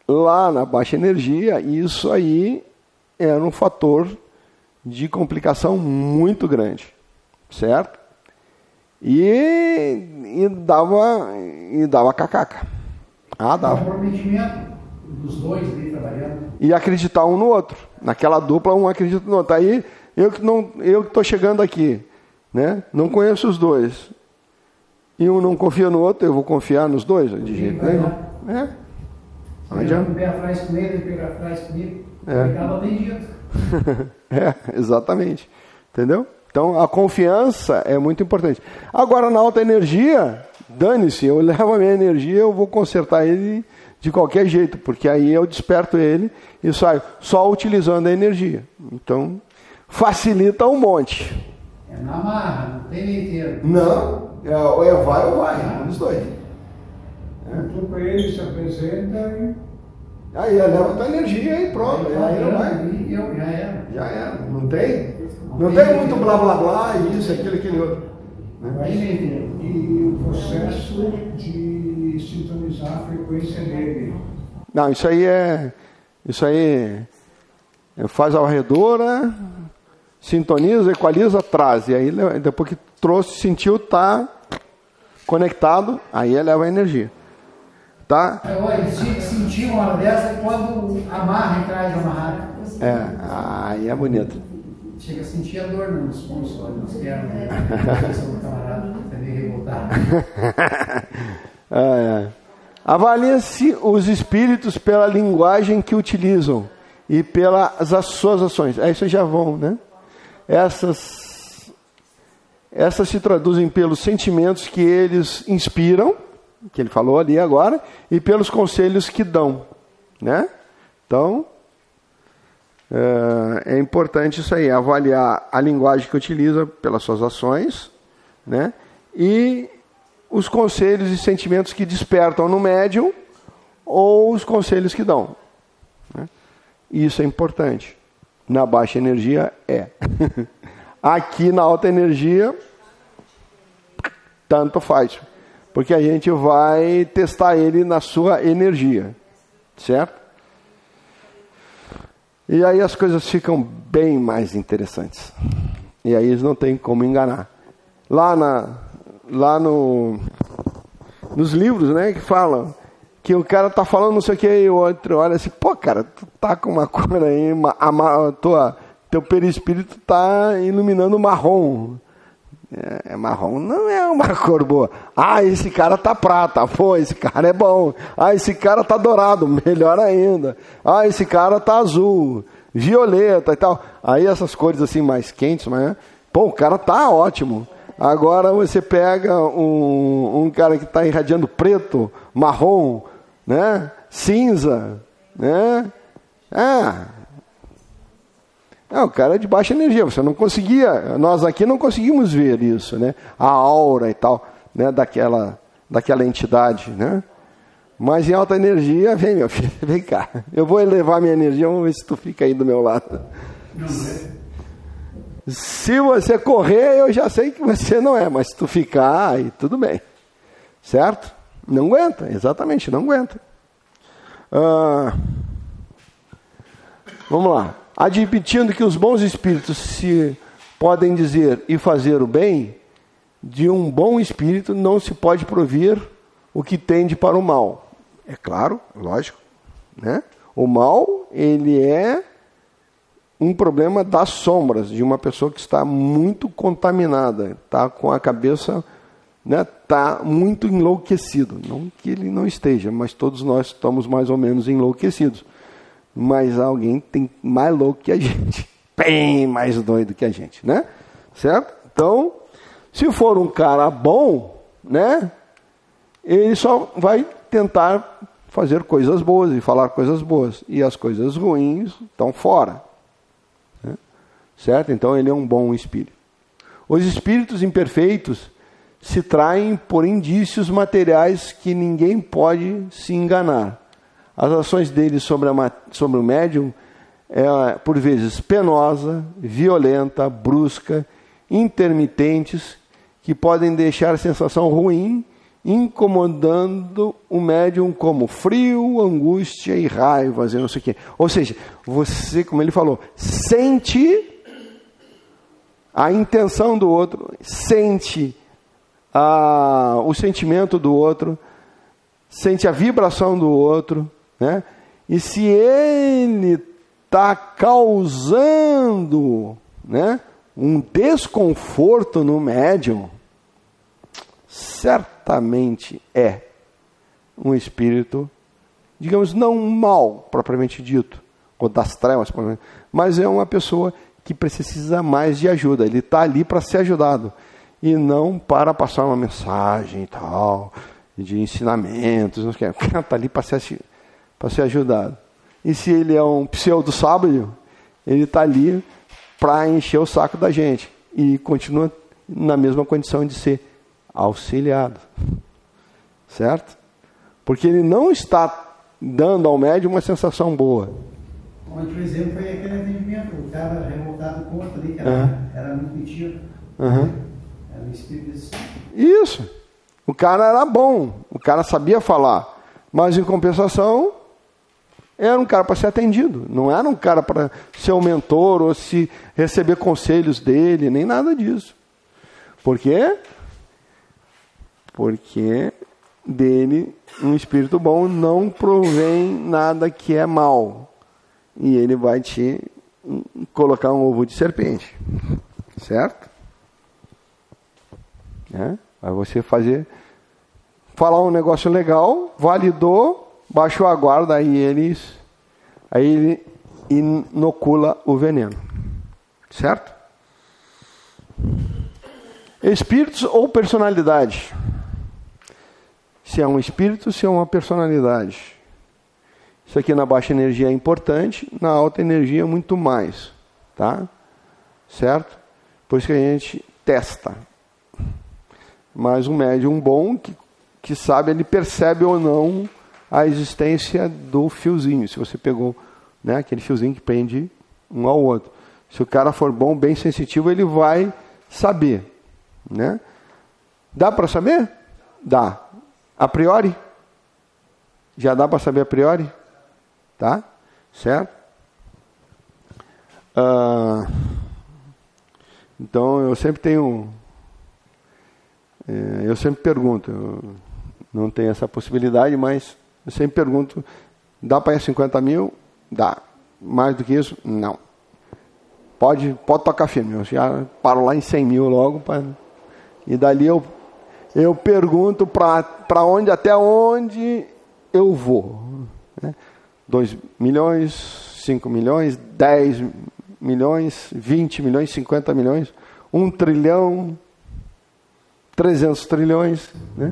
lá na baixa energia, isso aí era um fator de complicação muito grande. Certo? E dava cacaca. Dava. O comprometimento dos dois ali trabalhando. E acreditar um no outro. Naquela dupla, um acredita no outro. Aí, eu que estou chegando aqui, né? Não conheço os dois. E um não confia no outro, eu vou confiar nos dois? De jeito nenhum. Não adianta. Um pé atrás com ele pega atrás comigo. Acaba atendido. Exatamente. Entendeu? Então, a confiança é muito importante. Agora, na alta energia, dane-se, eu levo a minha energia, eu vou consertar ele de qualquer jeito, porque aí eu desperto ele e saio só utilizando a energia. Então, facilita um monte. É na marra, não tem meio termo. Não, ou vai ou vai, os dois. Tu para ele se apresenta e... Aí leva a tua energia e pronto, aí não vai. Já era. Não tem muito blá blá blá, isso, aquele outro. Vai meio termo. E o processo de sintonizar a frequência dele. Não, isso aí faz a varredora, sintoniza, equaliza, traz. E aí, depois que trouxe, sentiu, tá conectado, aí eleva a energia. Tá? Olha, senti uma hora dessa quando amarra e traz amarrado. Aí é bonito. Chega a sentir a dor nos pulsos, nas pernas, do camarada, também revoltado. Avalia-se os espíritos pela linguagem que utilizam e pelas suas ações. Aí vocês já vão, né? Essas se traduzem pelos sentimentos que eles inspiram, que ele falou ali agora, e pelos conselhos que dão, né? Então, é importante isso aí, avaliar a linguagem que utiliza pelas suas ações, né? E os conselhos e sentimentos que despertam no médium ou os conselhos que dão, né? Isso é importante. Na baixa energia Aqui na alta energia, tanto faz. Porque a gente vai testar ele na sua energia. Certo? E aí as coisas ficam bem mais interessantes. E aí eles não tem como enganar. Lá nos livros, né, que falam que o cara tá falando não sei o que, e o outro olha assim, pô, cara, tu tá com uma cor aí, teu perispírito tá iluminando marrom. Marrom não é uma cor boa. Ah, esse cara tá prata. Pô, esse cara é bom. Ah, esse cara tá dourado. Melhor ainda. Ah, esse cara tá azul, violeta e tal. Aí essas cores assim mais quentes, mas pô, o cara tá ótimo. Agora você pega um cara que tá irradiando preto, marrom, né? Cinza, né? O cara é de baixa energia, você não conseguia, nós aqui não conseguimos ver isso, né? A aura e tal, né? Daquela entidade, né? Mas em alta energia, vem meu filho, vem cá, eu vou elevar minha energia, vamos ver se tu fica aí do meu lado. Se você correr, eu já sei que você não é, mas se tu ficar, aí tudo bem, certo? Não aguenta, exatamente, não aguenta. Vamos lá. Admitindo que os bons espíritos se podem dizer e fazer o bem, de um bom espírito não se pode provir o que tende para o mal. É claro, lógico, né? O mal, ele é um problema das sombras, de uma pessoa que está muito contaminada, está com a cabeça, né, está muito enlouquecido. Não que ele não esteja, mas todos nós estamos mais ou menos enlouquecidos. Mas alguém tem mais louco que a gente, bem mais doido que a gente, né? Certo? Então, se for um cara bom, né? Ele só vai tentar fazer coisas boas e falar coisas boas. E as coisas ruins estão fora. Né? Certo? Então, ele é um bom espírito. Os espíritos imperfeitos se traem por indícios materiais que ninguém pode se enganar. As ações dele sobre o médium é, por vezes, penosa, violenta, brusca, intermitentes, que podem deixar a sensação ruim, incomodando o médium como frio, angústia e raiva, e não sei o quê. Ou seja, você, como ele falou, sente a intenção do outro, sente o sentimento do outro, sente a vibração do outro, né? E se ele está causando, né, um desconforto no médium, certamente é um espírito, digamos, não mal propriamente dito, ou das trevas, mas é uma pessoa que precisa mais de ajuda. Ele está ali para ser ajudado e não para passar uma mensagem e tal, de ensinamentos, não sei o que. O cara está ali para ser ajudado. E se ele é um pseudo-sábio, ele está ali para encher o saco da gente. E continua na mesma condição de ser auxiliado. Certo? Porque ele não está dando ao médium uma sensação boa. Ontem o exemplo foi aquele atendimento. O cara revoltado com o outro ali, que era muito metido. Era um espírito assim. Isso. O cara era bom. O cara sabia falar. Mas, em compensação, era um cara para ser atendido. Não era um cara para ser um mentor ou se receber conselhos dele, nem nada disso. Por quê? Porque dele, um espírito bom não provém nada que é mal. E ele vai te colocar um ovo de serpente. Certo? Vai você falar um negócio legal, validou, baixou a guarda, aí ele inocula o veneno. Certo? Espíritos ou personalidade? Se é um espírito, se é uma personalidade. Isso aqui na baixa energia é importante, na alta energia muito mais. Tá? Certo? Por isso que a gente testa. Mas um médium bom, que sabe, ele percebe ou não a existência do fiozinho. Se você pegou, né, aquele fiozinho que prende um ao outro. Se o cara for bom, bem sensitivo, ele vai saber. Né? Dá para saber? Dá. A priori? Já dá para saber a priori? Tá? Certo? Então eu sempre tenho, eu sempre pergunto, eu não tenho essa possibilidade, mas eu sempre pergunto, dá para ir a 50 mil? Dá. Mais do que isso? Não. Pode tocar firme, eu já paro lá em 100 mil logo, e dali eu pergunto para onde, até onde eu vou. Né? 2 milhões, 5 milhões, 10 milhões, 20 milhões, 50 milhões, 1 trilhão, 300 trilhões. Né?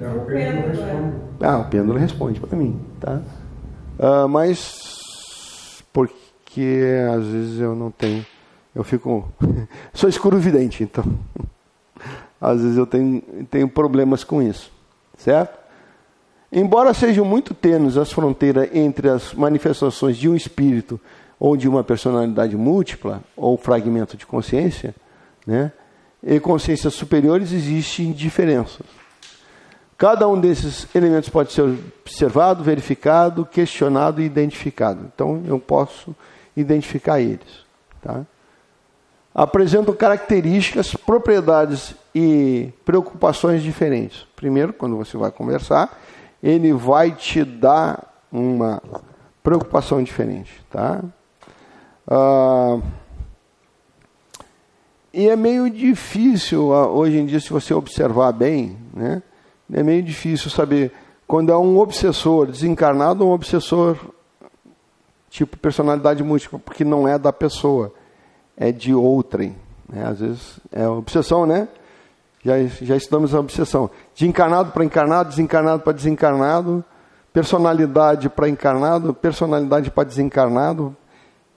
O pêndulo responde para mim. Tá? Mas porque às vezes eu não tenho, eu fico, sou escuro vidente, então às vezes eu tenho problemas com isso, certo? Embora sejam muito tênues as fronteiras entre as manifestações de um espírito ou de uma personalidade múltipla, ou fragmento de consciência, né, e consciências superiores, existem diferenças. Cada um desses elementos pode ser observado, verificado, questionado e identificado. Então, eu posso identificar eles. Tá? Apresentam características, propriedades e preocupações diferentes. Primeiro, quando você vai conversar, ele vai te dar uma preocupação diferente. Tá? E é meio difícil, hoje em dia, se você observar bem, né, é meio difícil saber quando é um obsessor desencarnado ou um obsessor tipo personalidade múltipla, porque não é da pessoa, é de outrem. Né? Às vezes é obsessão, né? Já estudamos a obsessão. De encarnado para encarnado, desencarnado para desencarnado, personalidade para encarnado, personalidade para desencarnado,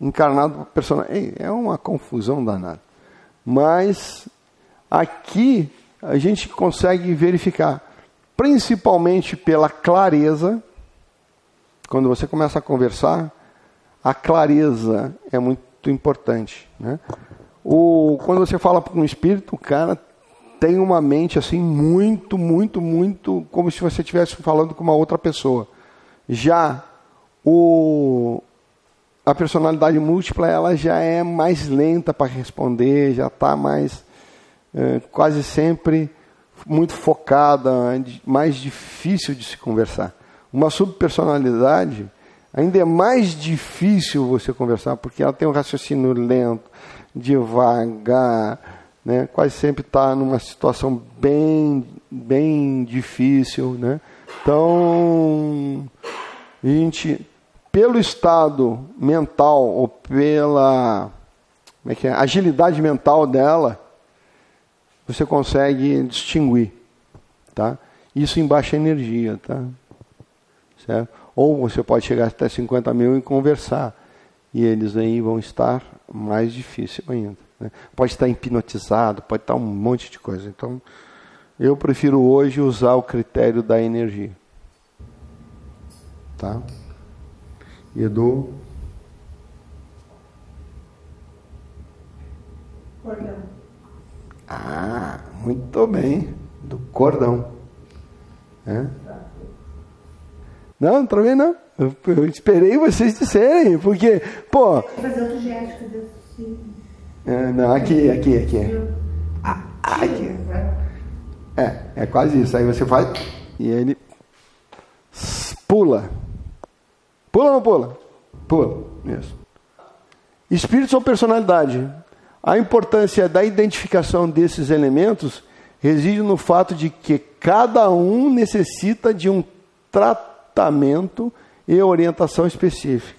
encarnado para personalidade. É uma confusão danada. Mas aqui a gente consegue verificar, principalmente pela clareza. Quando você começa a conversar, a clareza é muito importante. Né? Quando você fala com um espírito, o cara tem uma mente assim muito, muito, muito, como se você estivesse falando com uma outra pessoa. Já a personalidade múltipla, ela já é mais lenta para responder, já está mais, quase sempre muito focada, mais difícil de se conversar. Uma subpersonalidade, ainda é mais difícil você conversar, porque ela tem um raciocínio lento, devagar, né? Quase sempre está numa situação bem, bem difícil. Né? Então, a gente, pelo estado mental ou pela agilidade mental dela, você consegue distinguir. Tá? Isso em baixa energia. Tá? Certo? Ou você pode chegar até 50 mil e conversar. E eles aí vão estar mais difícil ainda. Né? Pode estar hipnotizado, pode estar um monte de coisa. Então, eu prefiro hoje usar o critério da energia. Tá? Edu? Cordão. Muito bem. Do cordão. Não travei não. Eu esperei vocês disserem, porque, pô... Fazer outro gesto, fazer assim. Não, aqui. Aqui. É quase isso. Aí você faz e ele pula. Pula ou não pula? Pula. Isso. Espíritos ou personalidade? A importância da identificação desses elementos reside no fato de que cada um necessita de um tratamento e orientação específica.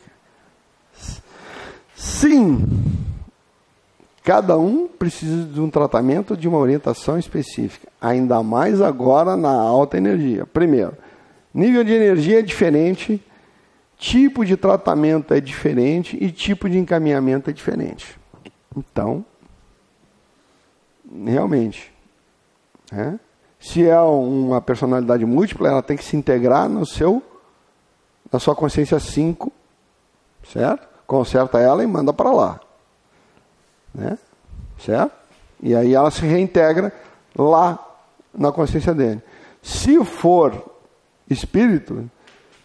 Sim, cada um precisa de um tratamento, de uma orientação específica, ainda mais agora na alta energia. Primeiro, nível de energia é diferente, tipo de tratamento é diferente e tipo de encaminhamento é diferente. Então, realmente, se é uma personalidade múltipla, ela tem que se integrar na sua consciência 5, certo? Conserta ela e manda para lá. Né? Certo? E aí ela se reintegra lá na consciência dele. Se for espírito,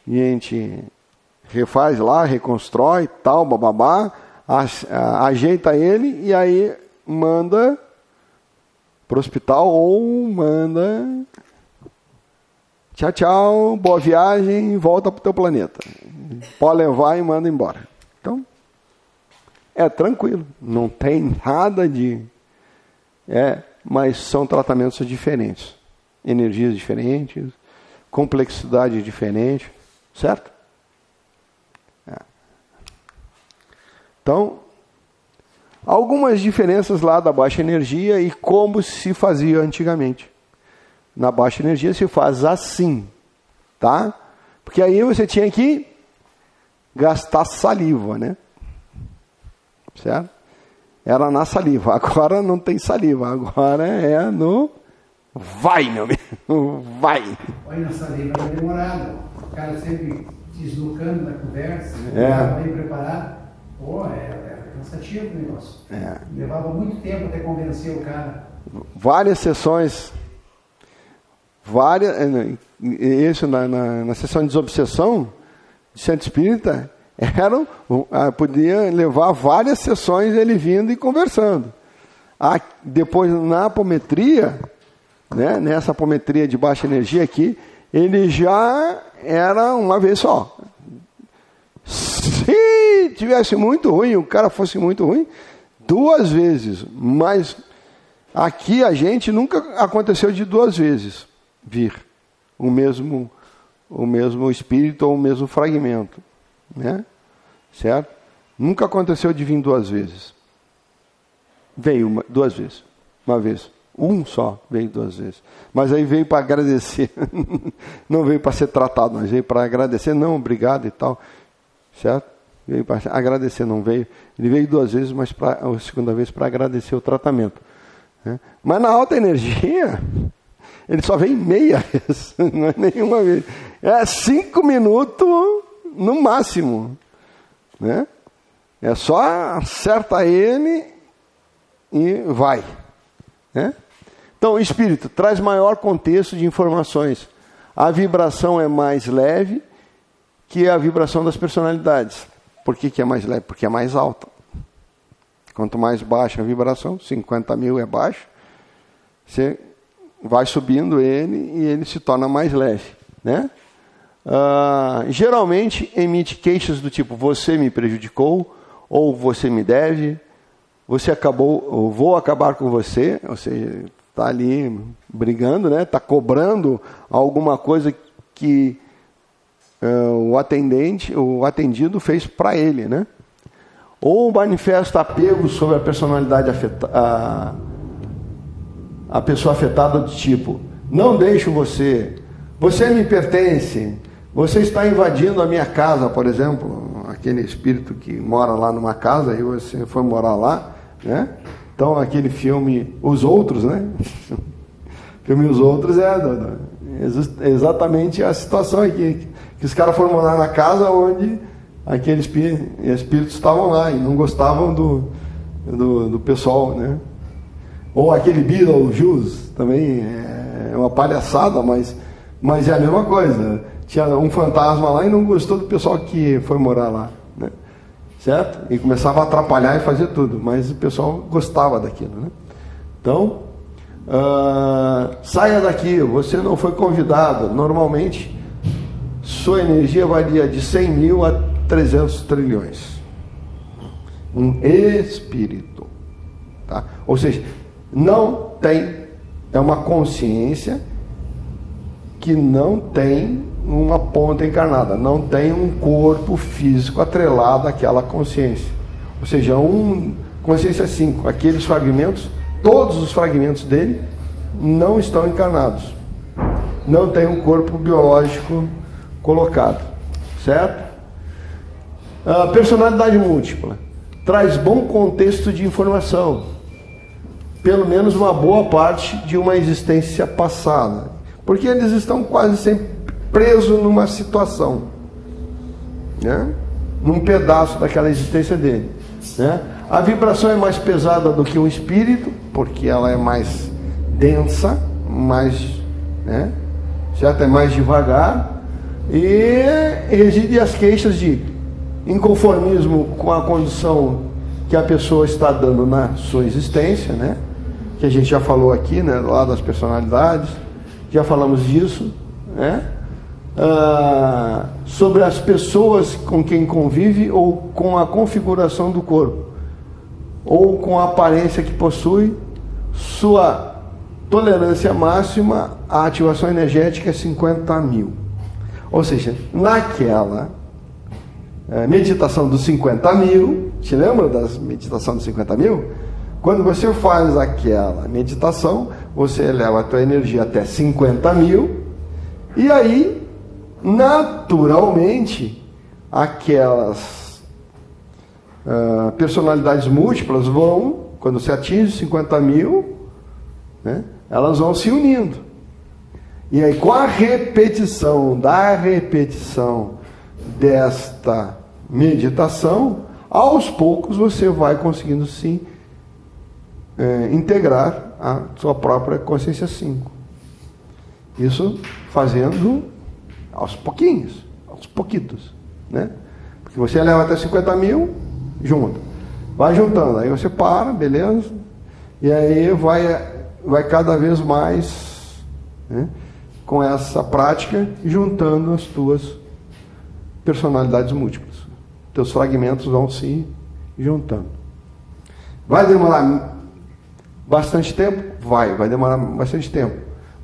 e a gente refaz lá, reconstrói, tal, bababá, ajeita ele e aí manda para o hospital ou manda tchau, tchau, boa viagem, volta para o teu planeta. Pode levar e manda embora. Então, é tranquilo, não tem nada de... mas são tratamentos diferentes, energias diferentes, complexidade diferente, certo? Então, algumas diferenças lá da baixa energia e como se fazia antigamente. Na baixa energia se faz assim, tá? Porque aí você tinha que gastar saliva, né? Certo? Era na saliva, agora não tem saliva, agora é no vai, meu amigo, vai. Olha, na saliva era demorado, o cara sempre deslocando na conversa, bem preparado. Pô, era cansativo o negócio. Levava muito tempo até convencer o cara. Várias sessões, isso na sessão de desobsessão de centro espírita, podia levar várias sessões ele vindo e conversando. Depois na apometria, né, nessa apometria de baixa energia aqui, ele já era uma vez só. Se tivesse muito ruim, o cara fosse muito ruim, 2 vezes. Mas aqui a gente nunca aconteceu de 2 vezes vir o mesmo espírito ou o mesmo fragmento, né? Certo? Nunca aconteceu de vir 2 vezes. Veio 2 vezes. Uma vez. Um só veio 2 vezes. Mas aí veio para agradecer. Não veio para ser tratado, mas veio para agradecer. Não, obrigado e tal. Certo? Veio para agradecer, não veio. Ele veio 2 vezes, mas a segunda vez para agradecer o tratamento. Né? Mas na alta energia, ele só veio meia vez, não é nenhuma vez. 5 minutos no máximo. Né? É só acerta ele e vai. Né? Então, o espírito traz maior contexto de informações. A vibração é mais leve que a vibração das personalidades. Por que é mais leve? Porque é mais alta. Quanto mais baixa a vibração, 50 mil é baixo, você vai subindo ele e ele se torna mais leve. Né? Geralmente emite queixas do tipo: você me prejudicou, ou você me deve, você acabou, ou vou acabar com você. Ou seja, está ali brigando, né? Está cobrando alguma coisa que o atendido fez para ele, né? Ou manifesta apego sobre a personalidade a pessoa afetada do tipo: não deixo você, você me pertence, você está invadindo a minha casa, por exemplo, aquele espírito que mora lá numa casa e você foi morar lá, né? Então aquele filme Os Outros, né? O filme Os Outros é exatamente a situação aqui, que os caras foram morar na casa onde aqueles espíritos estavam lá e não gostavam do pessoal, né? Ou aquele Beetlejuice também é uma palhaçada, mas é a mesma coisa. Tinha um fantasma lá e não gostou do pessoal que foi morar lá, né? Certo? E começava a atrapalhar e fazer tudo, mas o pessoal gostava daquilo, né? Então, saia daqui, você não foi convidado. Normalmente, sua energia varia de 100 mil a 300 trilhões. Um espírito. Tá? Ou seja, não tem, é uma consciência que não tem uma ponta encarnada, não tem um corpo físico atrelado àquela consciência. Ou seja, consciência 5, aqueles fragmentos, todos os fragmentos dele não estão encarnados. Não tem um corpo biológico colocado. Certo? A personalidade múltipla traz bom contexto de informação, pelo menos uma boa parte de uma existência passada, porque eles estão quase sempre presos numa situação, né? Num pedaço daquela existência dele, né? A vibração é mais pesada do que um espírito, porque ela é mais densa, mais, né? Certo? É mais devagar, e reside as queixas de inconformismo com a condição que a pessoa está dando na sua existência, né? Que a gente já falou aqui, né? Lá das personalidades, já falamos disso, né? Sobre as pessoas com quem convive ou com a configuração do corpo, ou com a aparência que possui. Sua tolerância máxima à ativação energética é 50.000. Ou seja, naquela meditação dos 50.000, te lembra das meditação dos 50.000? Quando você faz aquela meditação, você eleva a tua energia até 50.000, e aí, naturalmente, aquelas personalidades múltiplas vão, quando você atinge 50.000, né, elas vão se unindo. E aí, com a repetição desta meditação, aos poucos você vai conseguindo se integrar a sua própria consciência 5. Isso fazendo aos pouquinhos, aos pouquitos, né? Porque você leva até 50.000, junta, vai juntando, aí você para, beleza? E aí vai cada vez mais, né, com essa prática, juntando as tuas personalidades múltiplas. Teus fragmentos vão se juntando. Vai demorar bastante tempo? Vai demorar bastante tempo.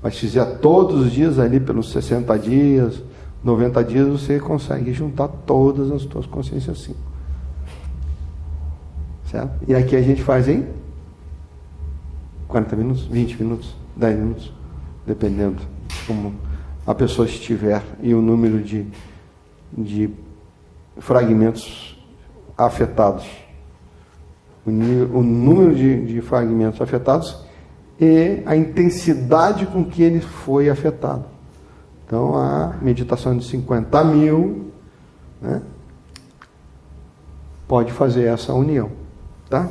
Mas se fizer todos os dias ali, pelos 60 dias, 90 dias, você consegue juntar todas as tuas consciências 5. Certo? E aqui a gente faz em 40 minutos, 20 minutos, 10 minutos, dependendo de como a pessoa estiver e o número de fragmentos afetados. O número de fragmentos afetados e a intensidade com que ele foi afetado. Então, a meditação de 50.000, né, pode fazer essa união, tá?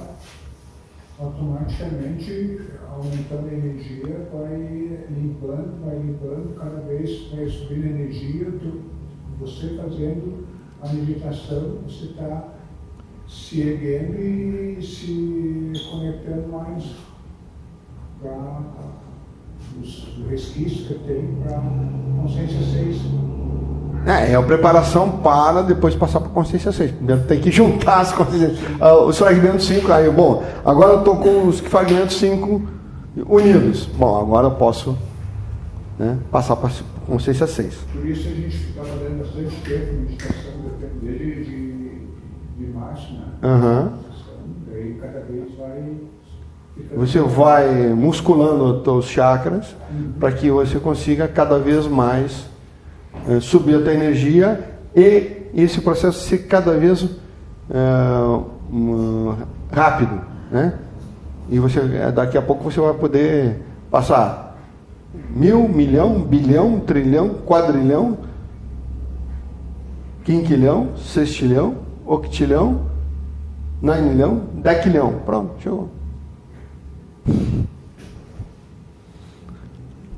Automaticamente, aumentando a energia, vai limpando, cada vez vai subindo a energia. Você fazendo a meditação, você está se erguendo e se conectando mais para os resquícios que tem para a consciência 6. É a preparação para depois passar para a consciência 6. Primeiro tem que juntar as consciências, os fragmentos 5. Aí, bom, agora eu estou com os fragmentos 5 unidos. Bom, agora eu posso, né, passar para a consciência 6. Por isso a gente ficava dando bastante tempo em meditação, dependendo de máxima. Uhum. Daí cada vez vai... Você vai musculando os teus chakras para que você consiga cada vez mais subir a tua energia e esse processo ser cada vez rápido, né? E você, daqui a pouco você vai poder passar 1.000, 1.000.000, bilhão, trilhão, quadrilhão, quinquilhão, sextilhão, octilhão, nainilhão, dequilhão. Pronto, chegou.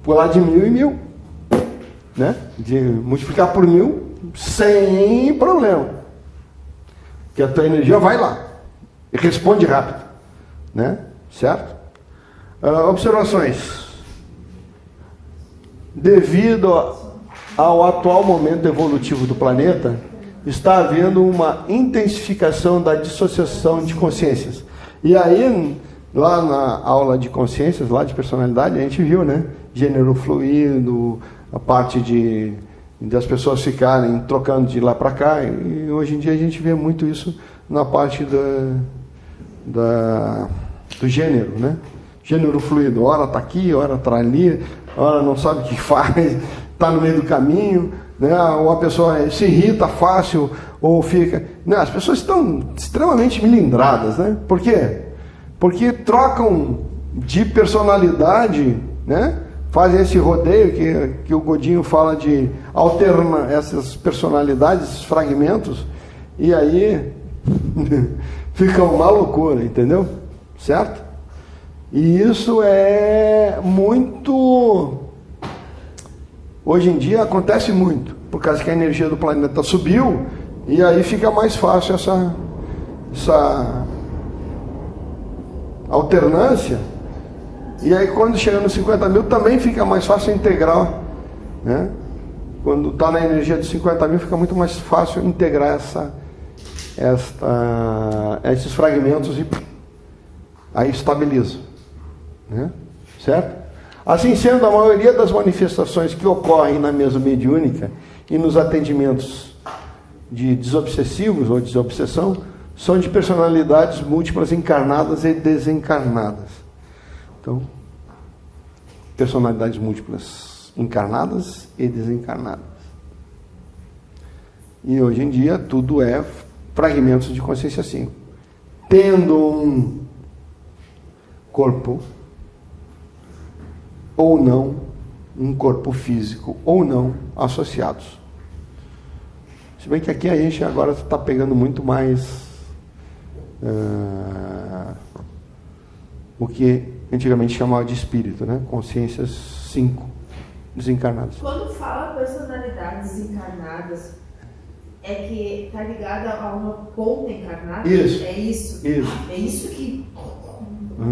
Pular de 1.000 em 1.000, né? De multiplicar por 1.000 sem problema, que a tua energia vai lá e responde rápido, né? Certo? Observações. Devido ao atual momento evolutivo do planeta, está havendo uma intensificação da dissociação de consciências. E aí, lá na aula de consciências, lá de personalidade, a gente viu, né? Gênero fluido, a parte das pessoas ficarem trocando de lá para cá. E hoje em dia a gente vê muito isso na parte do gênero, né? Gênero fluido, ora está aqui, ora está ali, ora não sabe o que faz, está no meio do caminho, né? Ou a pessoa se irrita fácil, ou fica... Não, as pessoas estão extremamente melindradas, né? Por quê? Porque trocam de personalidade, né? Fazem esse rodeio que o Godinho fala de alternar essas personalidades, esses fragmentos, e aí fica uma loucura, entendeu? Certo? E isso é muito... Hoje em dia acontece muito, por causa que a energia do planeta subiu, e aí fica mais fácil alternância, e aí quando chega nos 50 mil também fica mais fácil integrar, né? Quando está na energia dos 50 mil fica muito mais fácil integrar esses fragmentos e aí estabiliza, né? Certo? Assim sendo, a maioria das manifestações que ocorrem na mesa mediúnica e nos atendimentos de desobsessivos ou desobsessão são de personalidades múltiplas encarnadas e desencarnadas. Então, personalidades múltiplas encarnadas e desencarnadas. E hoje em dia tudo é fragmentos de consciência 5. Tendo um corpo ou não, um corpo físico ou não associados. Se bem que aqui a gente agora está pegando muito mais o que antigamente chamava de espírito, né? Consciências 5 desencarnadas. Quando fala personalidades encarnadas, é que está ligada a uma ponta encarnada? Isso. É isso? Isso. É isso que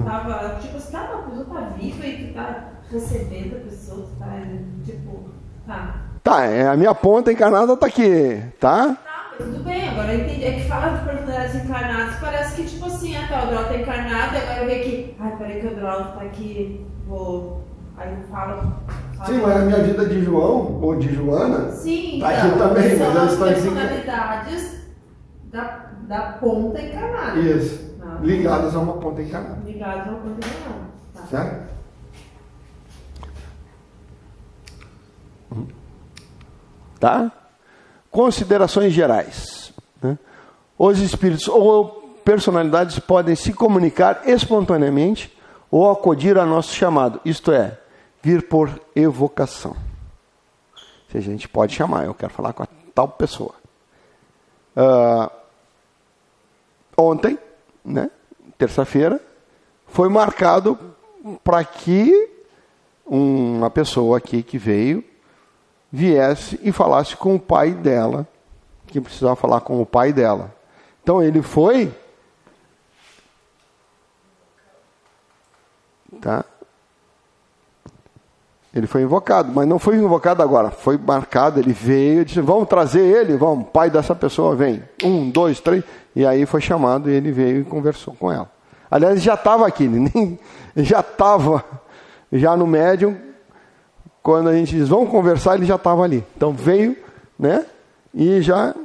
tava, tipo, você tá, uma pessoa tá viva e que tá recebendo a pessoa, tá, tipo, tá. Tá, a minha ponta encarnada está aqui, tá? Tá, mas tudo bem, agora eu entendi. É que fala de personalidades encarnadas, parece que, tipo assim, tá, o Droll tá encarnado, agora eu vejo que, peraí que o Droll tá aqui, vou... Aí eu falo... Sim, mas a minha vida de João, ou de Joana, sim, tá aqui também, são mas elas as estão aqui. personalidades da ponta encarnada. Isso, ligadas a uma ponta encarnada. Ligadas a uma ponta encarnada. Tá. Certo? Tá? Considerações gerais, né? Os espíritos ou personalidades podem se comunicar espontaneamente ou acudir a nosso chamado, isto é, vir por evocação. Ou seja, a gente pode chamar, eu quero falar com a tal pessoa. Ontem, né, terça-feira, foi marcado para que uma pessoa aqui que veio viesse e falasse com o pai dela, que precisava falar com o pai dela. Então ele foi, tá? Ele foi invocado, mas não foi invocado agora, foi marcado, ele veio, disse, vamos trazer ele, vamos, pai dessa pessoa vem, 1, 2, 3, e aí foi chamado e ele veio e conversou com ela. Aliás, ele já estava aqui, ele já estava já no médium, quando a gente diz, vamos conversar, ele já estava ali. Então veio, né, e já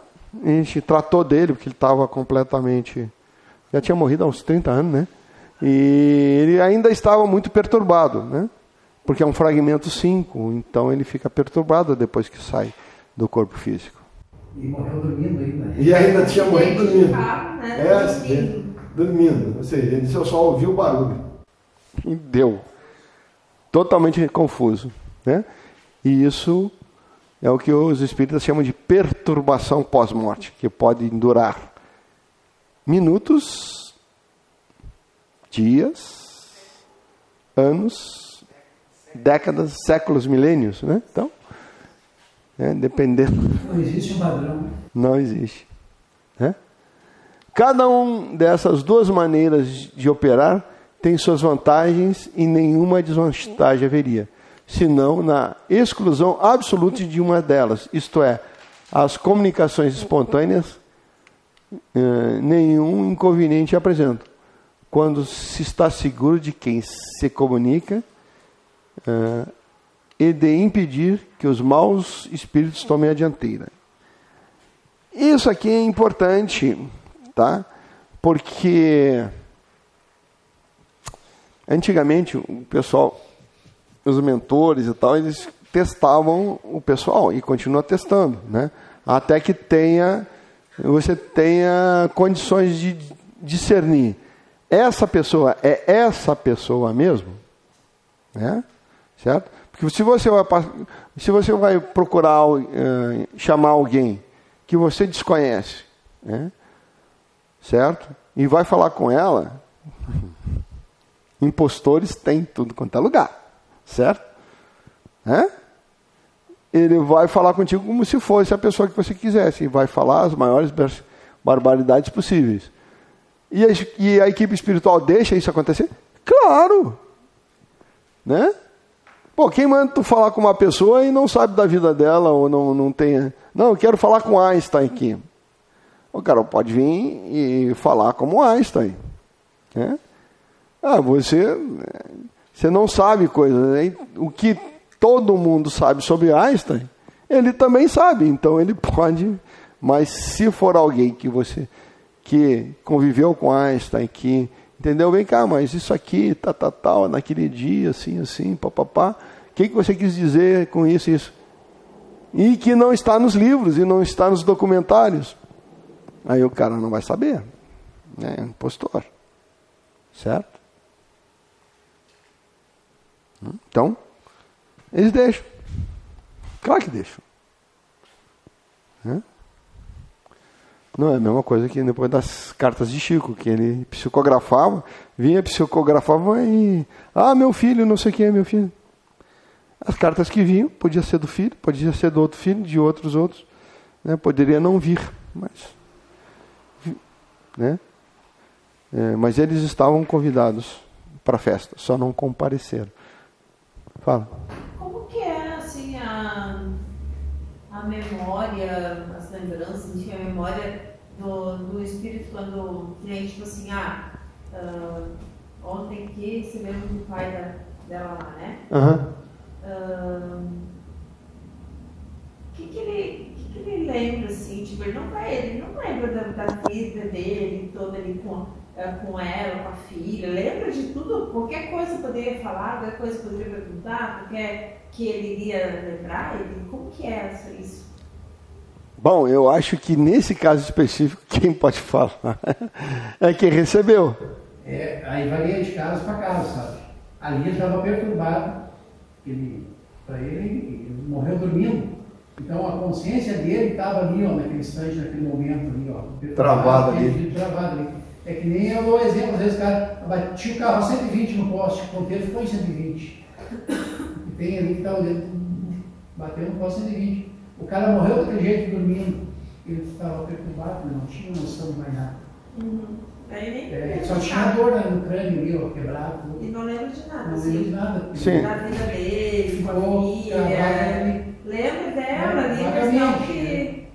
a gente tratou dele, porque ele estava completamente, já tinha morrido há uns 30 anos, né, e ele ainda estava muito perturbado, né, porque é um fragmento 5, então ele fica perturbado depois que sai do corpo físico. E morreu dormindo ainda. E ainda tinha morrido dormindo. Né? Dormindo. Ou seja, ele disse, eu só ouvi o barulho. E deu. Totalmente confuso, né? E isso é o que os espíritas chamam de perturbação pós-morte, que pode durar minutos, dias, anos, décadas, séculos, milênios, né? Então, dependendo. Não existe um padrão. Não existe, né? Cada uma dessas duas maneiras de operar tem suas vantagens e nenhuma desvantagem haveria, senão na exclusão absoluta de uma delas, isto é, as comunicações espontâneas, nenhum inconveniente apresentam, quando se está seguro de quem se comunica e de impedir que os maus espíritos tomem a dianteira. Isso aqui é importante, tá? Porque antigamente o pessoal, os mentores e tal, eles testavam o pessoal e continuam testando, né? Até que você tenha condições de discernir. Essa pessoa é essa pessoa mesmo, né? Certo? Porque se você vai procurar chamar alguém que você desconhece, né? Certo? E vai falar com ela, impostores tem tudo quanto é lugar, certo? Ele vai falar contigo como se fosse a pessoa que você quisesse, e vai falar as maiores barbaridades possíveis. E a equipe espiritual deixa isso acontecer? Claro! Né? Pô, quem manda tu falar com uma pessoa e não sabe da vida dela, ou não tem... Não, eu quero falar com Einstein aqui. O cara pode vir e falar como Einstein. Né? Você não sabe coisas. Né? O que todo mundo sabe sobre Einstein, ele também sabe. Então ele pode... Mas se for alguém que conviveu com Einstein, que entendeu, vem cá, mas isso aqui, tal, naquele dia, assim, papapá, o que você quis dizer com isso? E que não está nos livros e não está nos documentários. Aí o cara não vai saber. É um impostor. Certo? Então, eles deixam. Claro que deixam. Não é a mesma coisa que depois das cartas de Chico, que ele psicografava e... meu filho, não sei o que é meu filho. As cartas que vinham, podia ser do filho, podia ser do outro filho, de outros, né? Poderia não vir, mas... Né? Mas eles estavam convidados para a festa, só não compareceram. Fala. Como que é, assim, a memória, as lembranças, enfim, a memória do espírito quando tem, tipo assim, ontem que você lembra do pai dela lá, né? O que ele lembra, assim, tipo, ele não lembra da vida dele toda ali com ela, com a filha, lembra de tudo, qualquer coisa poderia falar, qualquer coisa poderia perguntar, qualquer que ele iria lembrar, como que é isso? Bom, eu acho que nesse caso específico, quem pode falar é quem recebeu. Aí varia de caso para caso, sabe? Ali ele estava perturbado, ele morreu dormindo. Então a consciência dele estava ali, naquele instante, naquele momento ali, travado ali. É que nem eu dou exemplo, às vezes o cara batia o carro a 120 no poste, o ponteiro ficou em 120. E tem ali que está olhando, bateu no poste 120. O cara morreu daquele jeito dormindo. Ele estava perturbado, não tinha noção de mais nada. Só tinha dor no crânio ali, quebrado. E não lembra de nada. Não lembra de nada. Sim. Da vida dele, família. Lembra dela ali, mas não que...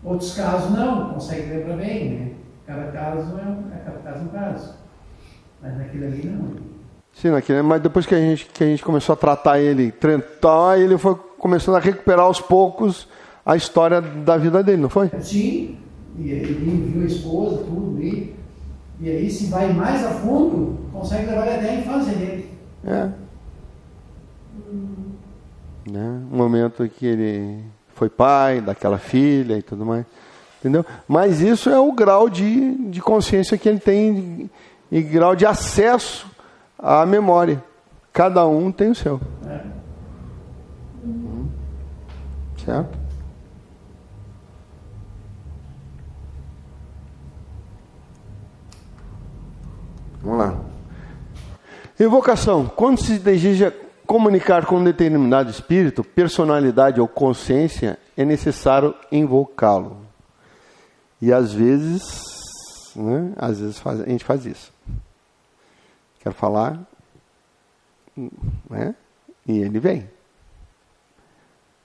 Outros casos não, consegue lembrar bem, né? Cada caso é um caso. Mas naquele ali não. Sim, mas depois que a gente começou a tratar ele, ele foi começando a recuperar aos poucos a história da vida dele, não foi? Sim, e ele viu a esposa, tudo, e aí se vai mais a fundo, consegue levar até a infância dele. Um momento que ele foi pai daquela filha e tudo mais, entendeu? Mas isso é o grau de consciência que ele tem e grau de acesso à memória. Cada um tem o seu. Certo? Vamos lá. Evocação. Quando se deseja comunicar com um determinado espírito, personalidade ou consciência, é necessário invocá-lo. E às vezes, né, a gente faz isso. Quero falar, né, e ele vem.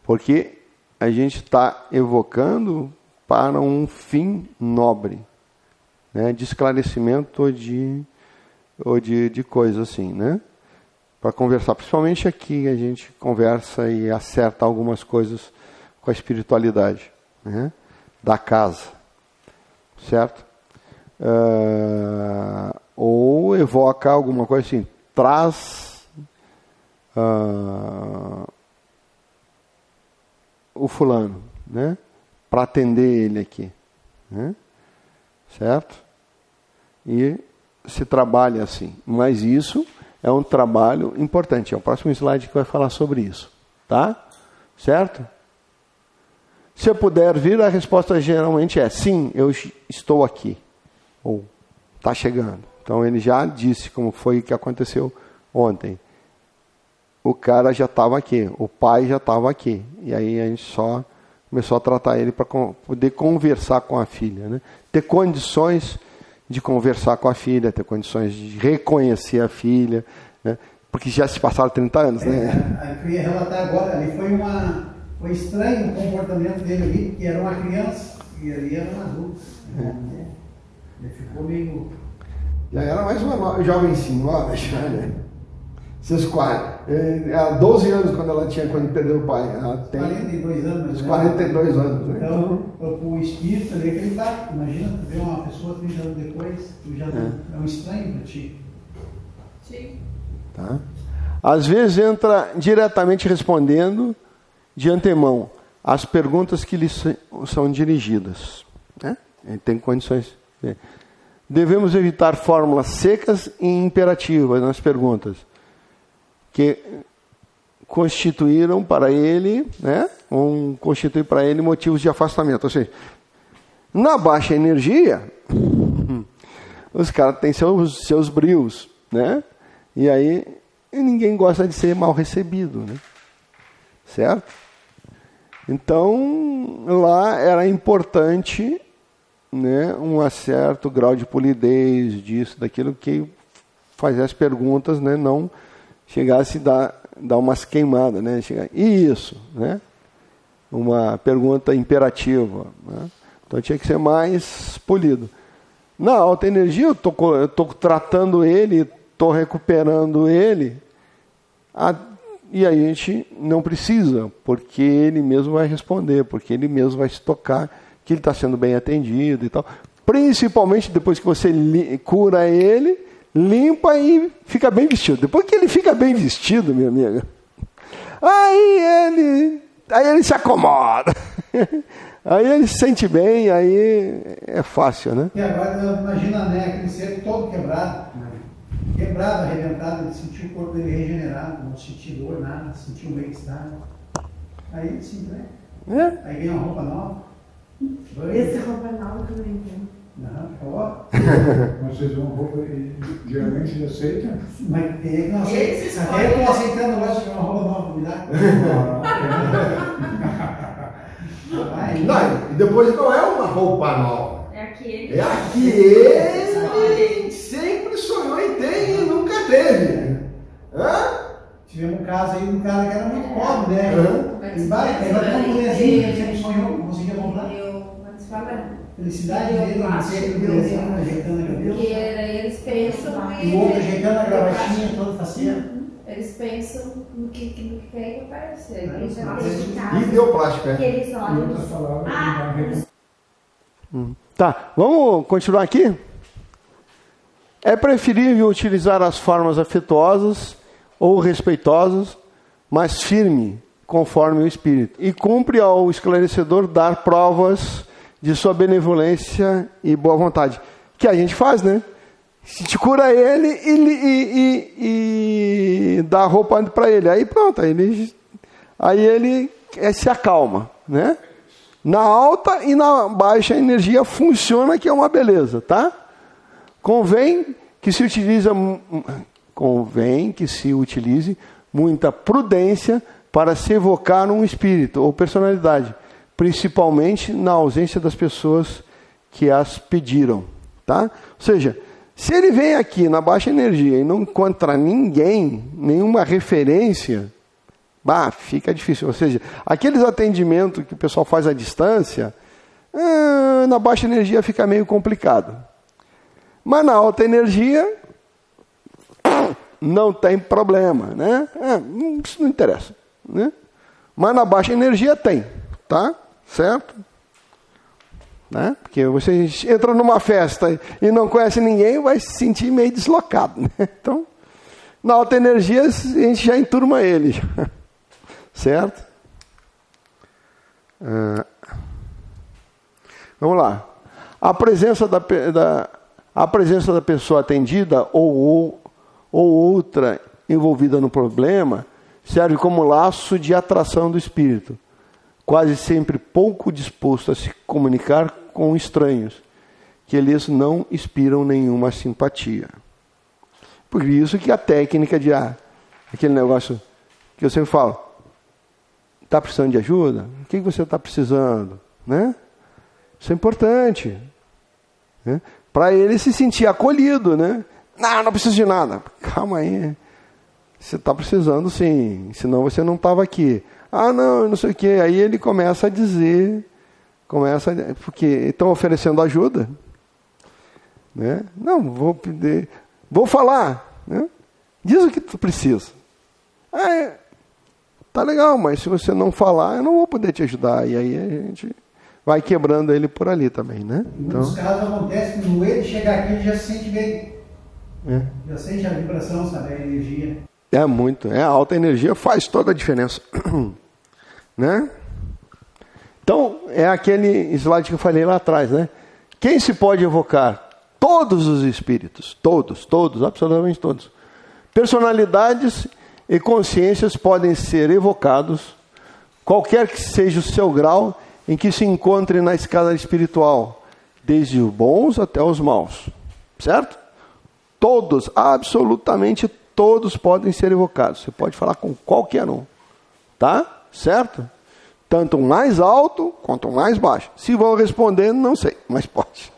Porque a gente está evocando para um fim nobre, né, de esclarecimento ou de coisa assim, né? Para conversar, principalmente aqui a gente conversa e acerta algumas coisas com a espiritualidade, né, da casa, certo? Ou evoca alguma coisa assim, traz o fulano, né, para atender ele aqui, né, certo? E se trabalha assim, mas isso é um trabalho importante. É o próximo slide que vai falar sobre isso. Tá? Certo? Se eu puder vir, a resposta geralmente é sim, eu estou aqui. Ou está chegando. Então ele já disse como foi que aconteceu ontem. O cara já estava aqui, o pai já estava aqui. E aí a gente só começou a tratar ele para poder conversar com a filha, né? Ter condições de conversar com a filha, ter condições de reconhecer a filha, né? Porque já se passaram 30 anos, né? Eu ia relatar agora, ali foi estranho o comportamento dele ali, porque era uma criança e ali era um adulto. Ele ficou meio... Já era mais uma jovencinha, já, né? Seus 12 anos quando perdeu o pai. Ela tem 42 anos. Uns 42 anos. Né? Então, o espírito ali é aquele tá. Imagina, tu ver uma pessoa 30 anos depois, tu já é um estranho para ti. Sim. Tá? Às vezes entra diretamente respondendo de antemão as perguntas que lhe são dirigidas. Né? Ele tem condições. Devemos evitar fórmulas secas e imperativas nas perguntas, que constituíram para ele, né, constituir para ele motivos de afastamento. Ou seja, na baixa energia, os caras têm seus brios, né? E aí ninguém gosta de ser mal recebido, né? Certo? Então, lá era importante, né, um certo grau de polidez disso, daquilo, que fazer as perguntas, né, não chegasse a dar umas queimadas, né? Isso, né? Uma pergunta imperativa, né? Então tinha que ser mais polido. Na alta energia, eu tô tratando ele, estou recuperando ele, e a gente não precisa, porque ele mesmo vai responder, porque ele mesmo vai se tocar que ele está sendo bem atendido e tal. Principalmente depois que você cura ele, limpa e fica bem vestido. Depois que ele fica bem vestido, minha amiga, aí ele se acomoda. Aí ele se sente bem, aí é fácil, né? E agora imagina, né, aquele ser todo quebrado, arrebentado, ele sentiu o corpo dele regenerado, não sentiu dor, nada, sentiu um bem-estar. Aí ele se entrega. Aí ganha uma roupa nova. Essa roupa nova que eu não entendo. Não, Mas vocês vão roupa e geralmente aceita? Mas ele não aceita. Até eu estou aceitando agora de uma roupa nova, me dá. Não, e depois não é uma roupa nova. É aquele. É a que ele sempre sonhou em ter e nunca teve. Tivemos um caso aí de um cara que era muito pobre, né? Mas Ele vai ter uma mulherzinha que sempre sonhou, conseguia comprar. Mas fala. Felicidade dele, não sei o que desenho, ajeitando a cabeça. Porque eles pensam E o outro ajeitando a gravatinha, todo faceiro. Eles pensam no que quer que apareça. Eles já Mas teve E casos deu plástico, que eles Em olham. outras palavras, Tá, vamos continuar aqui? É preferível utilizar as formas afetuosas ou respeitosas, mas firme, conforme o espírito. E cumpre ao esclarecedor dar provas de sua benevolência e boa vontade. Que a gente faz, né? Se te cura ele e dá a roupa para ele. Aí pronto, aí ele se acalma, né? Na alta e na baixa energia funciona, que é uma beleza, tá? Convém que se utilize muita prudência para se evocar um espírito ou personalidade, principalmente na ausência das pessoas que as pediram, tá? Ou seja, se ele vem aqui na baixa energia e não encontra ninguém, nenhuma referência, fica difícil. Ou seja, aqueles atendimentos que o pessoal faz à distância, na baixa energia fica meio complicado. Mas na alta energia, não tem problema, né? Isso não interessa, né? Mas na baixa energia tem, tá? Certo? Né? Porque você entra numa festa e não conhece ninguém, vai se sentir meio deslocado, né? Então, na alta energia, a gente já enturma ele. Certo? Vamos lá. A presença da pessoa atendida ou outra envolvida no problema serve como laço de atração do espírito, quase sempre pouco disposto a se comunicar com estranhos, que eles não inspiram nenhuma simpatia. Por isso que a técnica de aquele negócio que eu sempre falo, está precisando de ajuda? O que você está precisando? Né? Isso é importante. Né? para ele se sentir acolhido, né? Não preciso de nada. Calma aí. Você está precisando sim, senão você não estava aqui. Não sei o quê. Aí ele começa a dizer, porque estão oferecendo ajuda. Né? Não, vou falar. Né? Diz o que tu precisa. Tá legal, mas se você não falar, eu não vou poder te ajudar. E aí a gente vai quebrando ele por ali também, né? Em muitos casos acontece que no ele chegar aqui, ele já se sente bem. Já sente a vibração, sabe? A energia. A alta energia faz toda a diferença. Né? Então, é aquele slide que eu falei lá atrás, né? Quem se pode evocar? Todos os espíritos. Todos, absolutamente todos. Personalidades e consciências podem ser evocados, qualquer que seja o seu grau em que se encontre na escala espiritual, desde os bons até os maus. Certo? Todos, absolutamente todos podem ser evocados. Você pode falar com qualquer um. Tá? Certo? Tanto o mais alto quanto o mais baixo. Se vão responder, não sei, mas pode.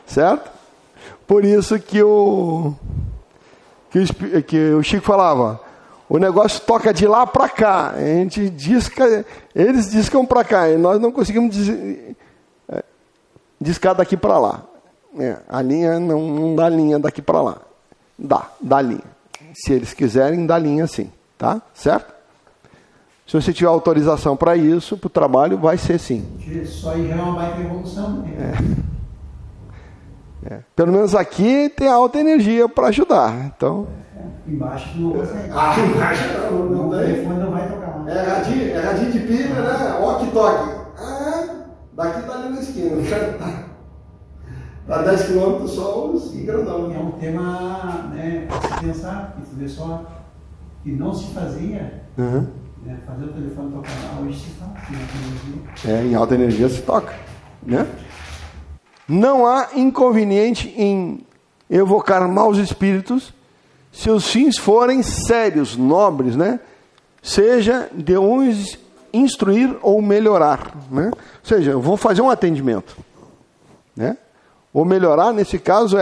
Certo? Por isso que o Chico falava, o negócio toca de lá para cá. A gente disca, eles discam para cá, e nós não conseguimos discar daqui para lá. A linha não dá linha daqui para lá. Dá linha. Se eles quiserem, dá linha sim. Tá? Certo? Se você tiver autorização para isso, para o trabalho, vai ser sim. Isso aí já é uma baita evolução. Pelo menos aqui tem alta energia para ajudar. Então... Embaixo não consegue. Embaixo não tem. O telefone não vai tocar. É radinho de pilha, né? Walkie-talkie. Daqui tá ali na esquina. Tá 10 km só os grandão. É um tema, né, para se pensar, que tu vê só que não se fazia. Né, fazer o telefone tocar lá, hoje se faz. Em alta energia se toca. Né? Não há inconveniente em evocar maus espíritos se os fins forem sérios, nobres, né? Seja de uns instruir ou melhorar, né? Ou seja, eu vou fazer um atendimento, né? Ou melhorar, nesse caso,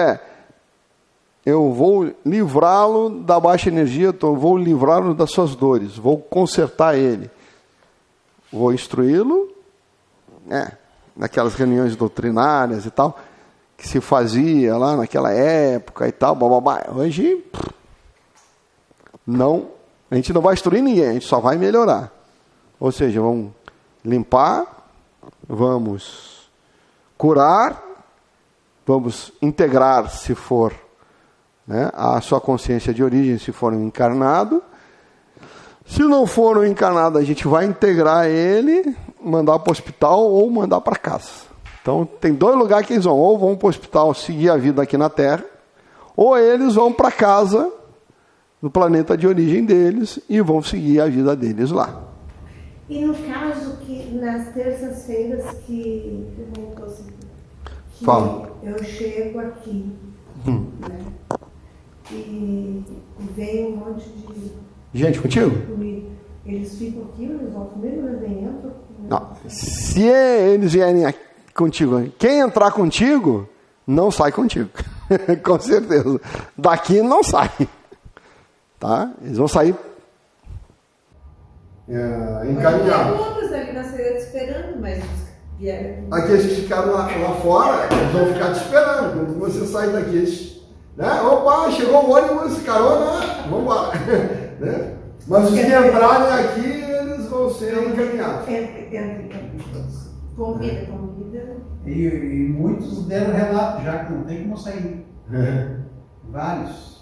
eu vou livrá-lo da baixa energia, vou livrá-lo das suas dores, vou consertar ele, vou instruí-lo, naquelas reuniões doutrinárias e tal, que se fazia lá naquela época e tal, bababá. Hoje, a gente não vai instruir ninguém, a gente só vai melhorar. Ou seja, vamos limpar, vamos curar, vamos integrar, se for, né, a sua consciência de origem, se for um encarnado. Se não for um encarnado, a gente vai integrar ele, mandar para o hospital ou mandar para casa. Então, tem 2 lugares que eles vão. Ou vão para o hospital seguir a vida aqui na Terra, ou eles vão para casa, no planeta de origem deles, e vão seguir a vida deles lá. E no caso que nas terças-feiras que eu chego aqui, né, e vem um monte de gente contigo? Eles ficam aqui, eles vão comigo, eles nem entram. Não. Se eles vierem aqui contigo, quem entrar contigo, não sai contigo. Com certeza. Daqui não sai. Tá? Eles vão sair encaminhados. Tem outros ali na saída esperando, mas vieram aqui. Aqui eles ficaram lá fora, eles vão ficar te esperando. Quando você sair daqui, eles, né? Opa, chegou o ônibus, carona, vamos embora. Né? Mas os que entrarem aqui, eles vão ser encaminhados. Convida. E muitos deram relato já que não tem como sair. Vários.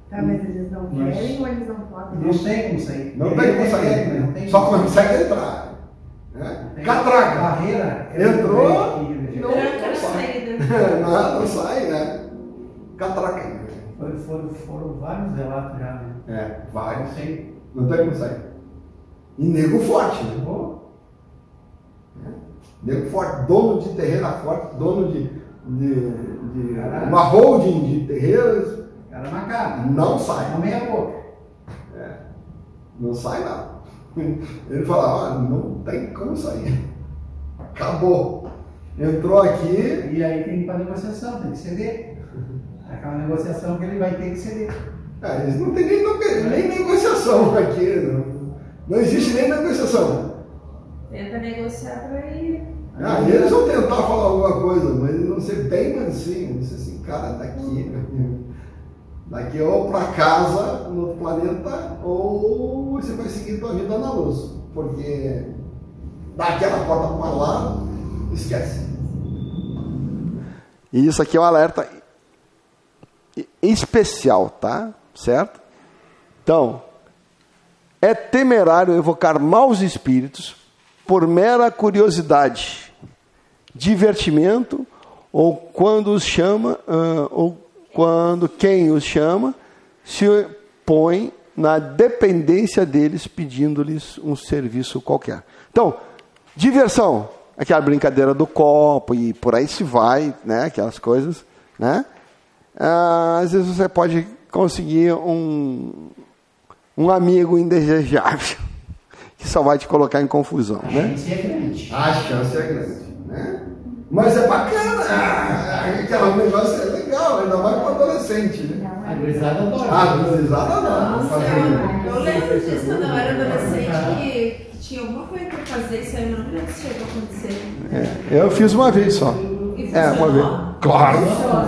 Tá, mas eles não querem ou eles não podem? Não tem como sair. Não tem como sair. Só consegue entrar. Catraca. Barreira. Entrou, não sai. Não sai, né? Catraca. Foram vários relatos já, né? Vários. Não tem como sair. E nego forte, né? Nego forte, dono de terreira forte, dono de uma holding de terreiras. Cara marcado. Não sai. Não meia boca. Não sai não. Ele fala, não tem como sair. Acabou. Entrou aqui. E aí tem que ir para negociação, tem que ceder. Aquela negociação que ele vai ter que ceder. Eles não tem nem negociação aqui. Não existe nem negociação. Tenta negociar para ir. Eles vão tentar falar alguma coisa, mas eles vão ser bem mansinhos. Vão ser assim, cara, daqui ou para casa, no outro planeta, ou você vai seguir tua vida na luz. Porque daquela porta para lá, esquece. E isso aqui é um alerta especial, tá? Certo? Então, é temerário evocar maus espíritos por mera curiosidade, divertimento, ou quando os chama, ou quando quem os chama se põe na dependência deles, pedindo-lhes um serviço qualquer. Então, diversão, aquela brincadeira do copo e por aí se vai, né? Aquelas coisas, né? Às vezes você pode conseguir um amigo indesejável que só vai te colocar em confusão, né? A chance é grande, né? Mas é bacana, aquele negócio é legal, ainda mais para adolescente, né? A gurizada adora. A gurizada adora. Eu lembro disso quando eu era adolescente, que tinha alguma coisa para fazer, isso aí eu não lembro se chegou a acontecer. Eu fiz uma vez só. Uma vez. Claro.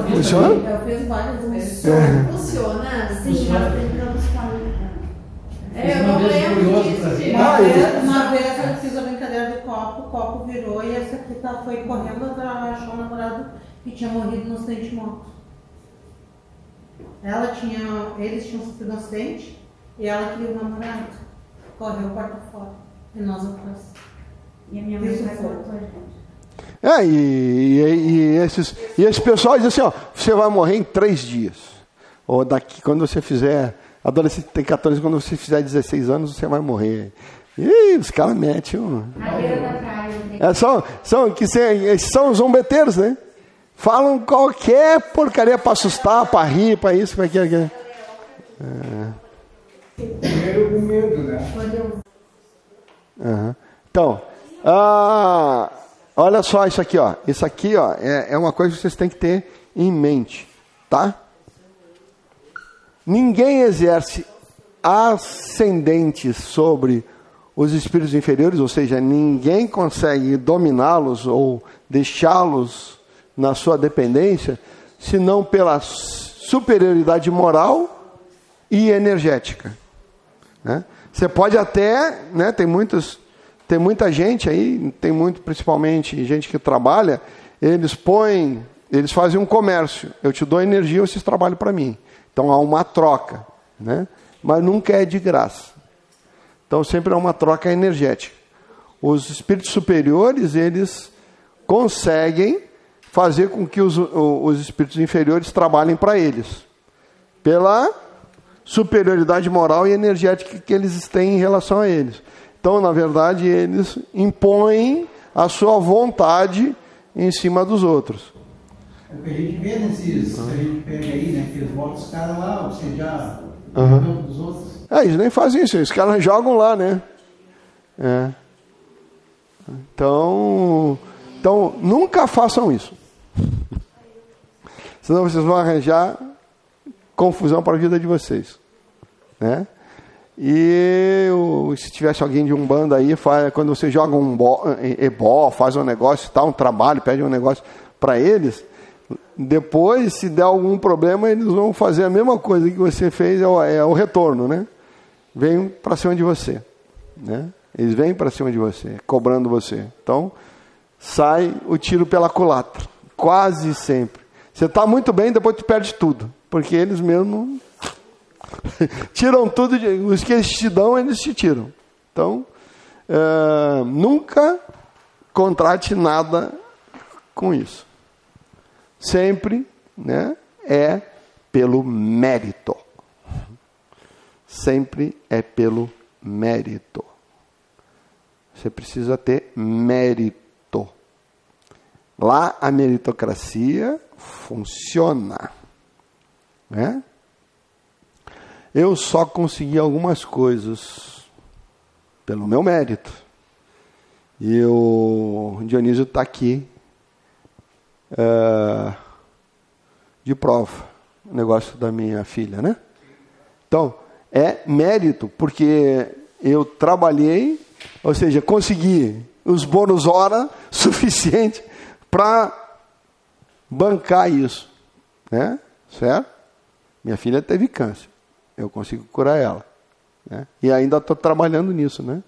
Funciona? Eu fiz várias vezes. Funciona? Sim, nós brincamos com a eu não lembro disso. Uma vez eu fiz a brincadeira do copo, o copo virou e essa aqui foi correndo atrás, achou o namorado que tinha morrido no acidente de moto. Eles tinham sofrido um acidente e ela queria o namorado. Correu porta fora. E nós atrás. E a minha mãe vai cortar, gente. E esse pessoal diz assim, ó, você vai morrer em 3 dias. Ou daqui, quando você fizer, adolescente tem 14, quando você fizer 16 anos, você vai morrer. E os caras metem. Na beira da praia. São os zombeteiros, né? Falam qualquer porcaria para assustar, para rir, para isso, para aquilo. Primeiro com medo, né? Então, olha só isso aqui, ó. Isso aqui, ó, é uma coisa que vocês têm que ter em mente, tá? Ninguém exerce ascendente sobre os espíritos inferiores, ou seja, ninguém consegue dominá-los ou deixá-los na sua dependência, senão pela superioridade moral e energética, né? Você pode até, né, tem muita gente aí, principalmente gente que trabalha, eles fazem um comércio, eu te dou energia, vocês trabalham para mim. Então há uma troca, né? Mas nunca é de graça. Então sempre é uma troca energética. Os espíritos superiores, eles conseguem fazer com que os espíritos inferiores trabalhem para eles, pela superioridade moral e energética que eles têm em relação a eles. Então, na verdade, eles impõem a sua vontade em cima dos outros. É o que a gente vê nesses, que a gente pega aí, né? Que eles botam os caras lá, você já dos outros. Eles nem fazem isso, os caras jogam lá, né? Então, nunca façam isso. Senão vocês vão arranjar confusão para a vida de vocês, né? E se tivesse alguém de Umbanda aí, quando você joga um ebó, faz um negócio, um trabalho, pede um negócio para eles, depois, se der algum problema, eles vão fazer a mesma coisa que você fez, é o retorno, né? Vem para cima de você, né? Eles vêm para cima de você, cobrando você. Então, sai o tiro pela culatra, quase sempre. Você está muito bem, depois tu perde tudo, porque eles mesmo tiram tudo, os que eles te dão, eles te tiram. Então, nunca contrate nada com isso. Sempre, né, é pelo mérito. Sempre é pelo mérito. Você precisa ter mérito. Lá a meritocracia funciona, né? Eu só consegui algumas coisas pelo meu mérito. E o Dionísio está aqui de prova, o negócio da minha filha, né? Então, é mérito, porque eu trabalhei, ou seja, consegui os bônus hora suficiente para bancar isso, né? Certo? Minha filha teve câncer, eu consigo curar ela, né? E ainda estou trabalhando nisso, né?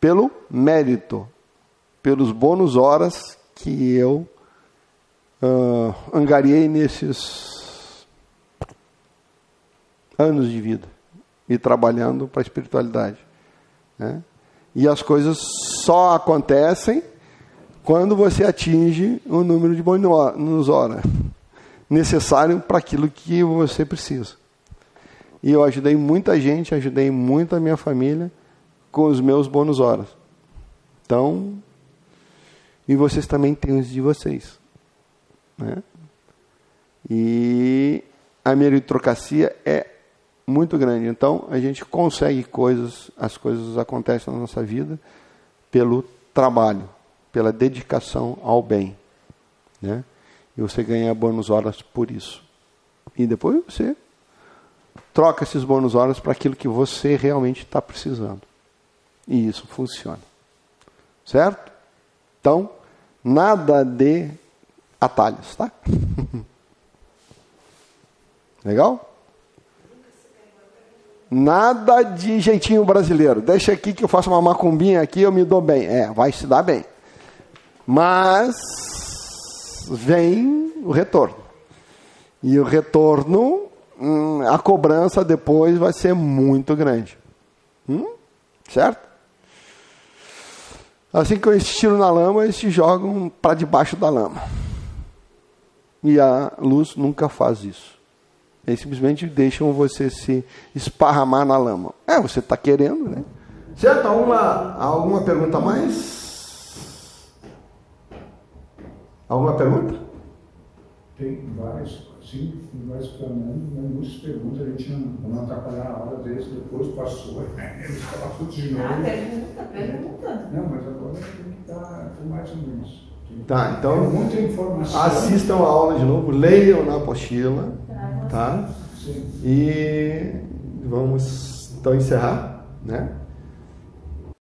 Pelo mérito, pelos bônus horas que eu angariei nesses anos de vida e trabalhando para a espiritualidade, né? E as coisas só acontecem quando você atinge o número de bônus hora necessário para aquilo que você precisa. E eu ajudei muita gente, ajudei muito a minha família com os meus bônus horas. Então, e vocês também têm os de vocês, né? E a meritocracia é muito grande. Então, a gente consegue coisas, as coisas acontecem na nossa vida pelo trabalho, pela dedicação ao bem, né? E você ganha bônus horas por isso. E depois você troca esses bônus horas para aquilo que você realmente está precisando. E isso funciona. Certo? Então, nada de atalhos, tá? Legal? Nada de jeitinho brasileiro. Deixa aqui que eu faço uma macumbinha aqui, eu me dou bem. Vai se dar bem. Mas vem o retorno. E o retorno, a cobrança depois vai ser muito grande. Certo? Assim que eles tiram na lama, eles se jogam para debaixo da lama. E a luz nunca faz isso. Eles simplesmente deixam você se esparramar na lama. Você está querendo, né? Certo? Alguma pergunta a mais? Alguma pergunta? Tem várias, sim, vários Fernando, mas muitas perguntas, a gente não atrapalhar a hora deles, depois passou, eles falam tudo de novo. Pergunta. Não, mas agora tem que estar mais ou menos. Tá, então muita informação. assistam a aula de novo, leiam na apostila, tá? Sim. E vamos então encerrar, né?